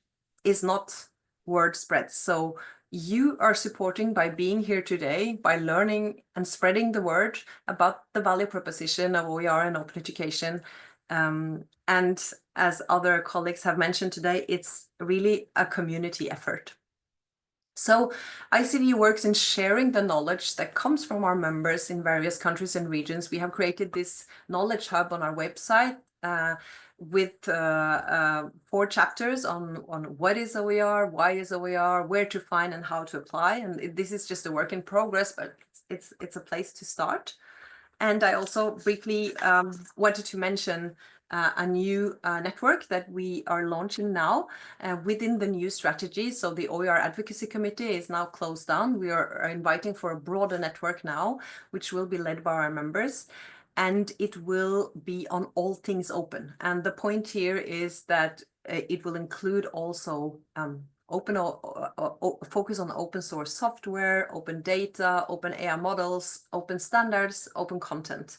[SPEAKER 11] is not word spread. So you are supporting by being here today, by learning and spreading the word about the value proposition of OER and open education. And as other colleagues have mentioned today, it's really a community effort. So ICDE works in sharing the knowledge that comes from our members in various countries and regions. We have created this knowledge hub on our website with 4 chapters on what is OER, why is OER, where to find and how to apply. And this is just a work in progress, but it's a place to start. And I also briefly wanted to mention a new network that we are launching now within the new strategy. So the OER Advocacy Committee is now closed down. We are inviting for a broader network now, which will be led by our members. And it will be on all things open. And the point here is that it will include also focus on open source software, open data, open AI models, open standards, open content.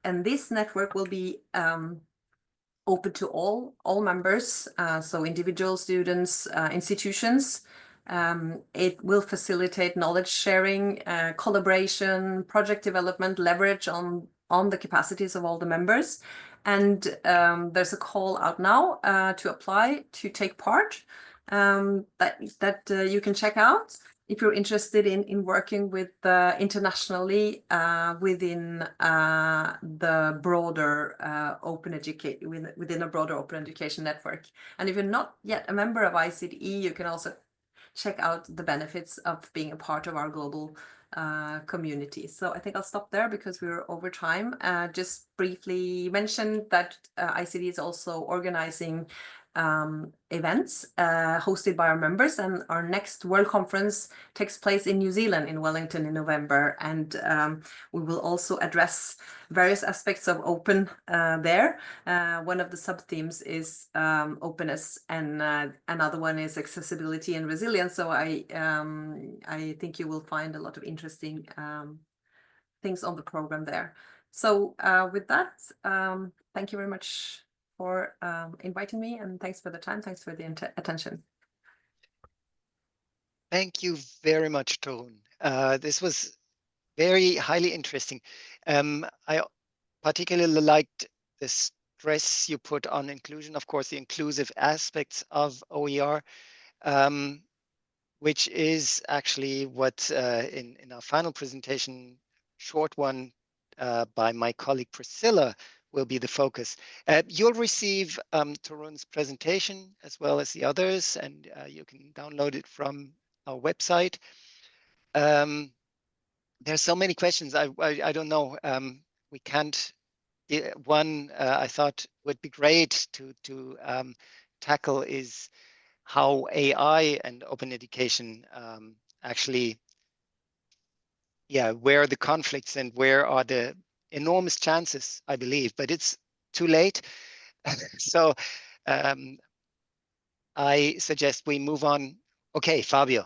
[SPEAKER 11] And this network will be open to all members, so individual students, institutions. It will facilitate knowledge sharing, collaboration, project development, leverage on the capacities of all the members. And there's a call out now to apply to take part that you can check out if you're interested in working with internationally within the broader within a broader open education network. And if you're not yet a member of ICDE, you can also check out the benefits of being a part of our global community. So I think I'll stop there because we're over time. Just briefly mention that ICDE is also organizing events hosted by our members, and our next World Conference takes place in New Zealand, in Wellington, in November, and we will also address various aspects of open there. One of the sub-themes is openness, and another one is accessibility and resilience. So I think you will find a lot of interesting things on the program there. So with that, thank you very much for inviting me, and thanks for the time. Thanks for the attention.
[SPEAKER 1] Thank you very much, Torunn. This was very highly interesting. I particularly liked the stress you put on inclusion, of course, the inclusive aspects of OER, which is actually what in our final presentation, short one by my colleague Priscilla, will be the focus. You'll receive Torunn's presentation as well as the others, and you can download it from our website. There's so many questions. I don't know. We can't. One I thought would be great to tackle is how AI and open education actually, where are the conflicts and where are the enormous chances, I believe, but it's too late. So I suggest we move on. Okay, Fabio,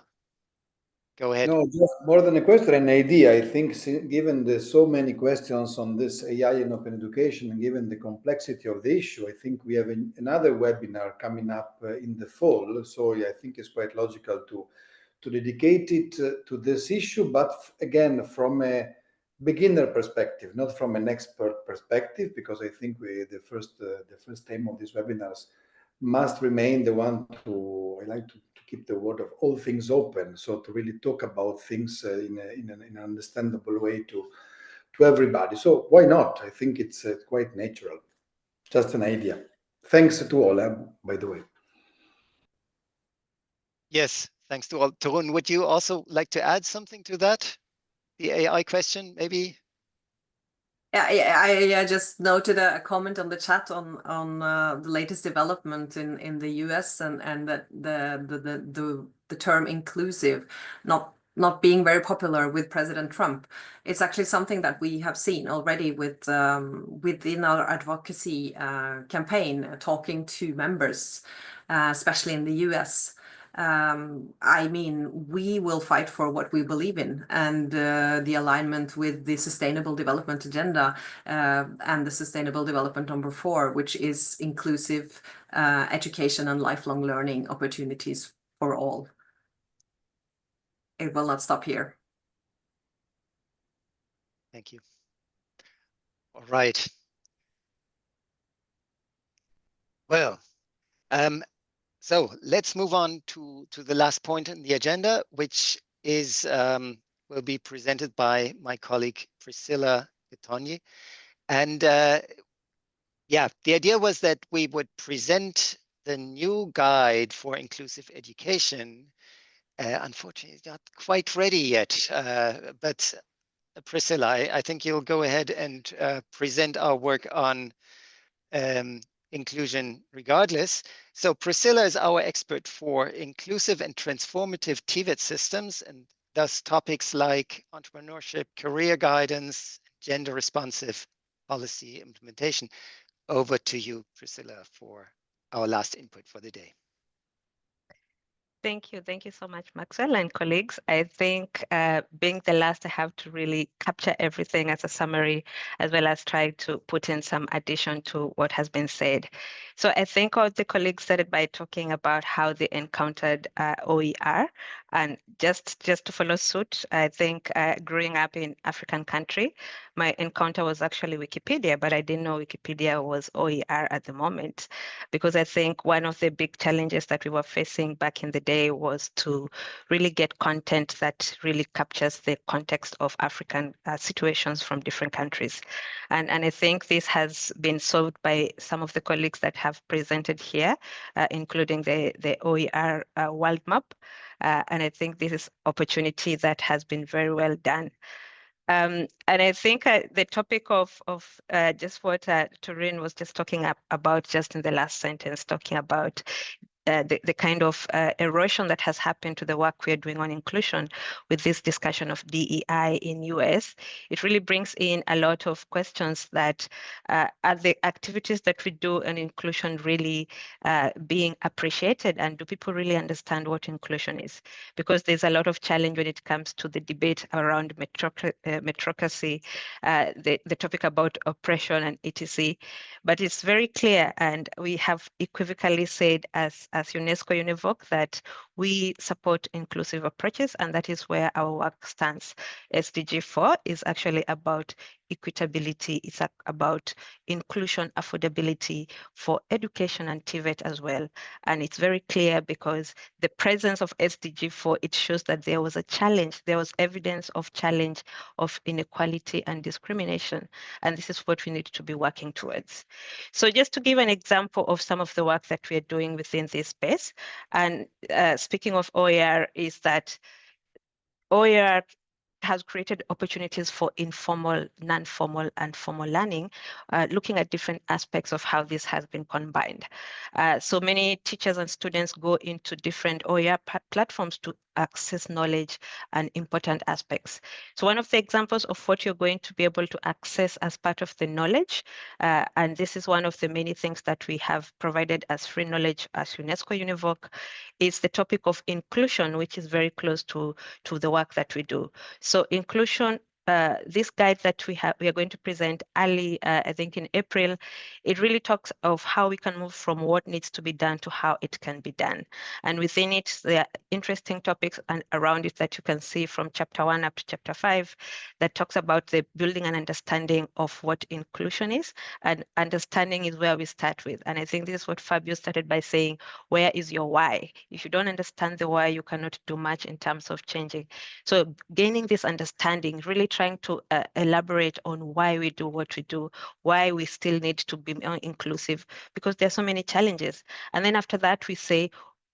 [SPEAKER 1] go ahead.
[SPEAKER 2] No, just more than a question, an idea. I think given the so many questions on this AI and open education, and given the complexity of the issue, I think we have another webinar coming up in the fall. So I think it's quite logical to dedicate it to this issue, but again, from a beginner perspective, not from an expert perspective, because I think the first aim of these webinars must remain the one I like to keep the word of all things open. So to really talk about things in an understandable way to everybody. So why not? I think it's quite natural. Just an idea. Thanks to all, by the way.
[SPEAKER 1] Yes, thanks to all. Torunn, would you also like to add something to that? The AI question, maybe?
[SPEAKER 11] Yeah, I just noted a comment on the chat on the latest development in the US and that the term inclusive not being very popular with President Trump. It's actually something that we have seen already within our advocacy campaign, talking to members, especially in the US. I mean, we will fight for what we believe in, and the alignment with the Sustainable Development Agenda and the Sustainable Development number 4, which is inclusive education and lifelong learning opportunities for all. It will not stop here.
[SPEAKER 1] Thank you. All right. Well, so let's move on to the last point in the agenda, which is will be presented by my colleague Priscilla Gatonye. And yeah, the idea was that we would present the new guide for inclusive education. Unfortunately, it's not quite ready yet, but Priscilla, I think you'll go ahead and present our work on inclusion regardless. So Priscilla is our expert for inclusive and transformative TVET systems, and thus topics like entrepreneurship, career guidance, gender responsive policy implementation. Over to you, Priscilla, for our last input for the day.
[SPEAKER 12] Thank you so much, Maxwell and colleagues. I think being the last, I have to really capture everything as a summary, as well as try to put in some addition to what has been said. So I think all the colleagues started by talking about how they encountered OER. And just to follow suit, I think growing up in African country, my encounter was actually Wikipedia, but I didn't know Wikipedia was OER at the moment, because I think one of the big challenges that we were facing back in the day was to really get content that really captures the context of African situations from different countries. And I think this has been solved by some of the colleagues that have presented here, including the OER World Map. And I think this is opportunity that has been very well done. And I think the topic of just what Torunn was just talking about just in the last sentence, talking about the kind of erosion that has happened to the work we are doing on inclusion with this discussion of DEI in US, it really brings in a lot of questions that are the activities that we do on inclusion really being appreciated, and do people really understand what inclusion is? Because there's a lot of challenge when it comes to the debate around meritocracy, the topic about oppression and etc. But it's very clear, and we have equivocally said as UNESCO-UNEVOC that we support inclusive approaches, and that is where our work stands. SDG 4 is actually about equitability. It's about inclusion, affordability for education and TVET as well. And it's very clear because the presence of SDG 4, it shows that there was a challenge. There was evidence of challenge of inequality and discrimination. And this is what we need to be working towards. So just to give an example of some of the work that we are doing within this space, and speaking of OER, is that OER has created opportunities for informal, non-formal, and formal learning, looking at different aspects of how this has been combined. So many teachers and students go into different OER platforms to access knowledge and important aspects. So one of the examples of what you're going to be able to access as part of the knowledge, and this is one of the many things that we have provided as free knowledge as UNESCO-UNEVOC, is the topic of inclusion, which is very close to the work that we do. So inclusion, this guide that we are going to present early, I think in April, it really talks of how we can move from what needs to be done to how it can be done. And within it, there are interesting topics and around it that you can see from chapter 1 up to chapter 5 that talks about the building and understanding of what inclusion is. And understanding is where we start with. And I think this is what Fabio started by saying, where is your why? If you don't understand the why, you cannot do much in terms of changing. So gaining this understanding, really trying to elaborate on why we do what we do, why we still need to be more inclusive, because there are so many challenges. And then after that, we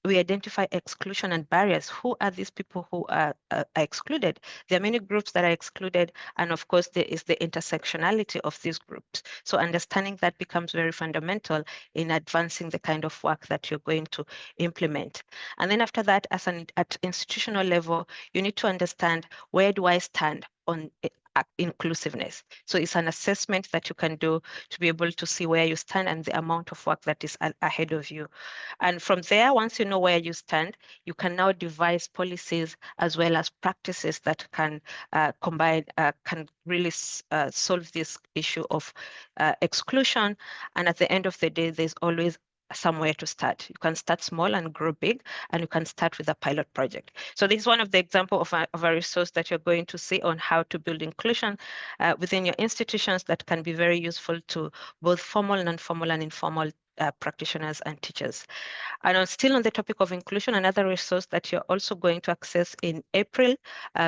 [SPEAKER 12] identify exclusion and barriers. Who are these people who are excluded? There are many groups that are excluded. And of course, there is the intersectionality of these groups. So understanding that becomes very fundamental in advancing the kind of work that you're going to implement. And then after that, at institutional level, you need to understand, where do I stand on inclusiveness? So it's an assessment that you can do to be able to see where you stand and the amount of work that is ahead of you. And from there, once you know where you stand, you can now devise policies as well as practices that can combine, can really solve this issue of exclusion. And at the end of the day, there's always somewhere to start. You can start small and grow big, and you can start with a pilot project. So this is one of the examples of a resource that you're going to see on how to build inclusion within your institutions that can be very useful to both formal, non-formal, and informal practitioners and teachers. And still on the topic of inclusion, another resource that you're also going to access in April,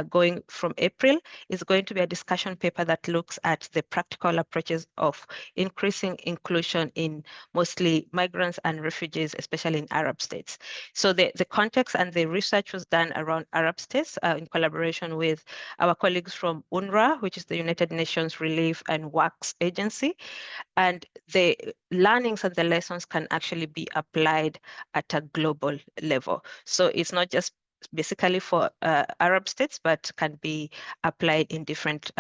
[SPEAKER 12] going from April, is going to be a discussion paper that looks at the practical approaches of increasing inclusion in mostly migrants and refugees, especially in Arab states. So the context and the research was done around Arab states in collaboration with our colleagues from UNRWA, which is the United Nations Relief and Works Agency. And the learnings and the lessons can actually be applied at a global level. So it's not just basically for Arab states, but can be applied in different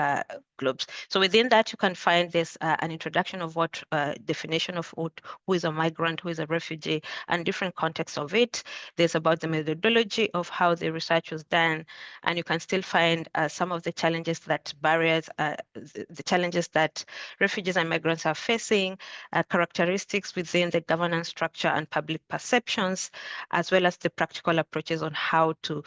[SPEAKER 12] globes. So within that, you can find this an introduction of what definition of who is a migrant, who is a refugee, and different contexts of it. There's about the methodology of how the research was done, and you can still find some of the challenges that the challenges that refugees and migrants are facing, characteristics within the governance structure and public perceptions, as well as the practical approaches on how to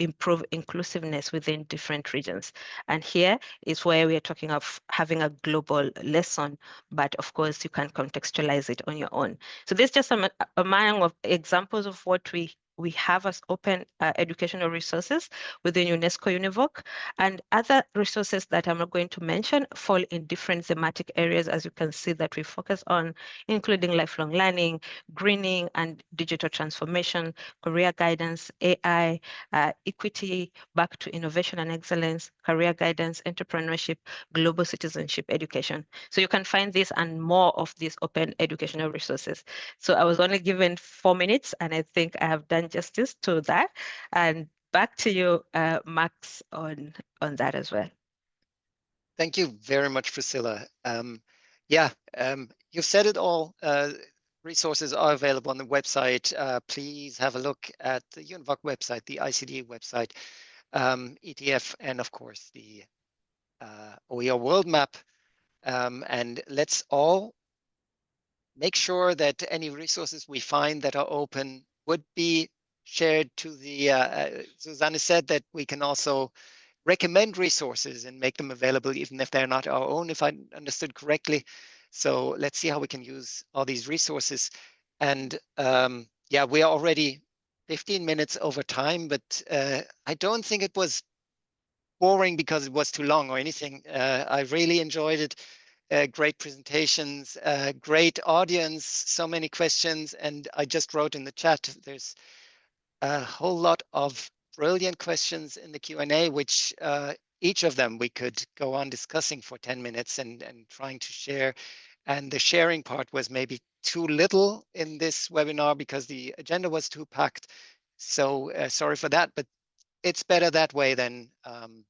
[SPEAKER 12] improve inclusiveness within different regions. And here is where we are talking of having a global lesson, but of course you can contextualize it on your own. So this is just among of examples of what we have as open educational resources within UNESCO-UNEVOC, and other resources that I'm not going to mention fall in different thematic areas, as you can see, that we focus on, including lifelong learning, greening and digital transformation, career guidance, AI, equity, back to innovation and excellence, career guidance, entrepreneurship, global citizenship education. So you can find this and more of these open educational resources. So I was only given 4 minutes, and I think I have done justice to that. And back to you, Max, on that as well.
[SPEAKER 1] Thank you very much, Priscilla. You've said it all. Resources are available on the website. Please have a look at the UNEVOC website, the ICDE website, ETF, and of course the OER World Map. And let's all make sure that any resources we find that are open would be shared to the, Susanne said that we can also recommend resources and make them available even if they're not our own, if I understood correctly. So let's see how we can use all these resources. And we are already 15 minutes over time, but I don't think it was boring because it was too long or anything. I really enjoyed it. Great presentations, great audience, so many questions. And I just wrote in the chat, there's a whole lot of brilliant questions in the Q&A, which each of them we could go on discussing for 10 minutes and trying to share. And the sharing part was maybe too little in this webinar because the agenda was too packed. So sorry for that, but it's better that way than, and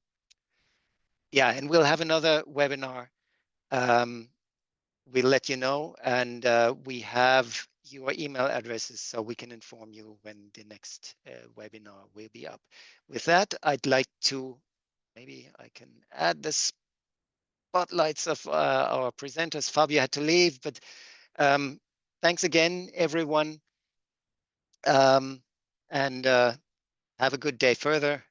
[SPEAKER 1] we'll have another webinar. We'll let you know, and we have your email addresses so we can inform you when the next webinar will be up. With that, I'd like to, maybe I can add the spotlights of our presenters. Fabio had to leave, but thanks again, everyone, and have a good day further.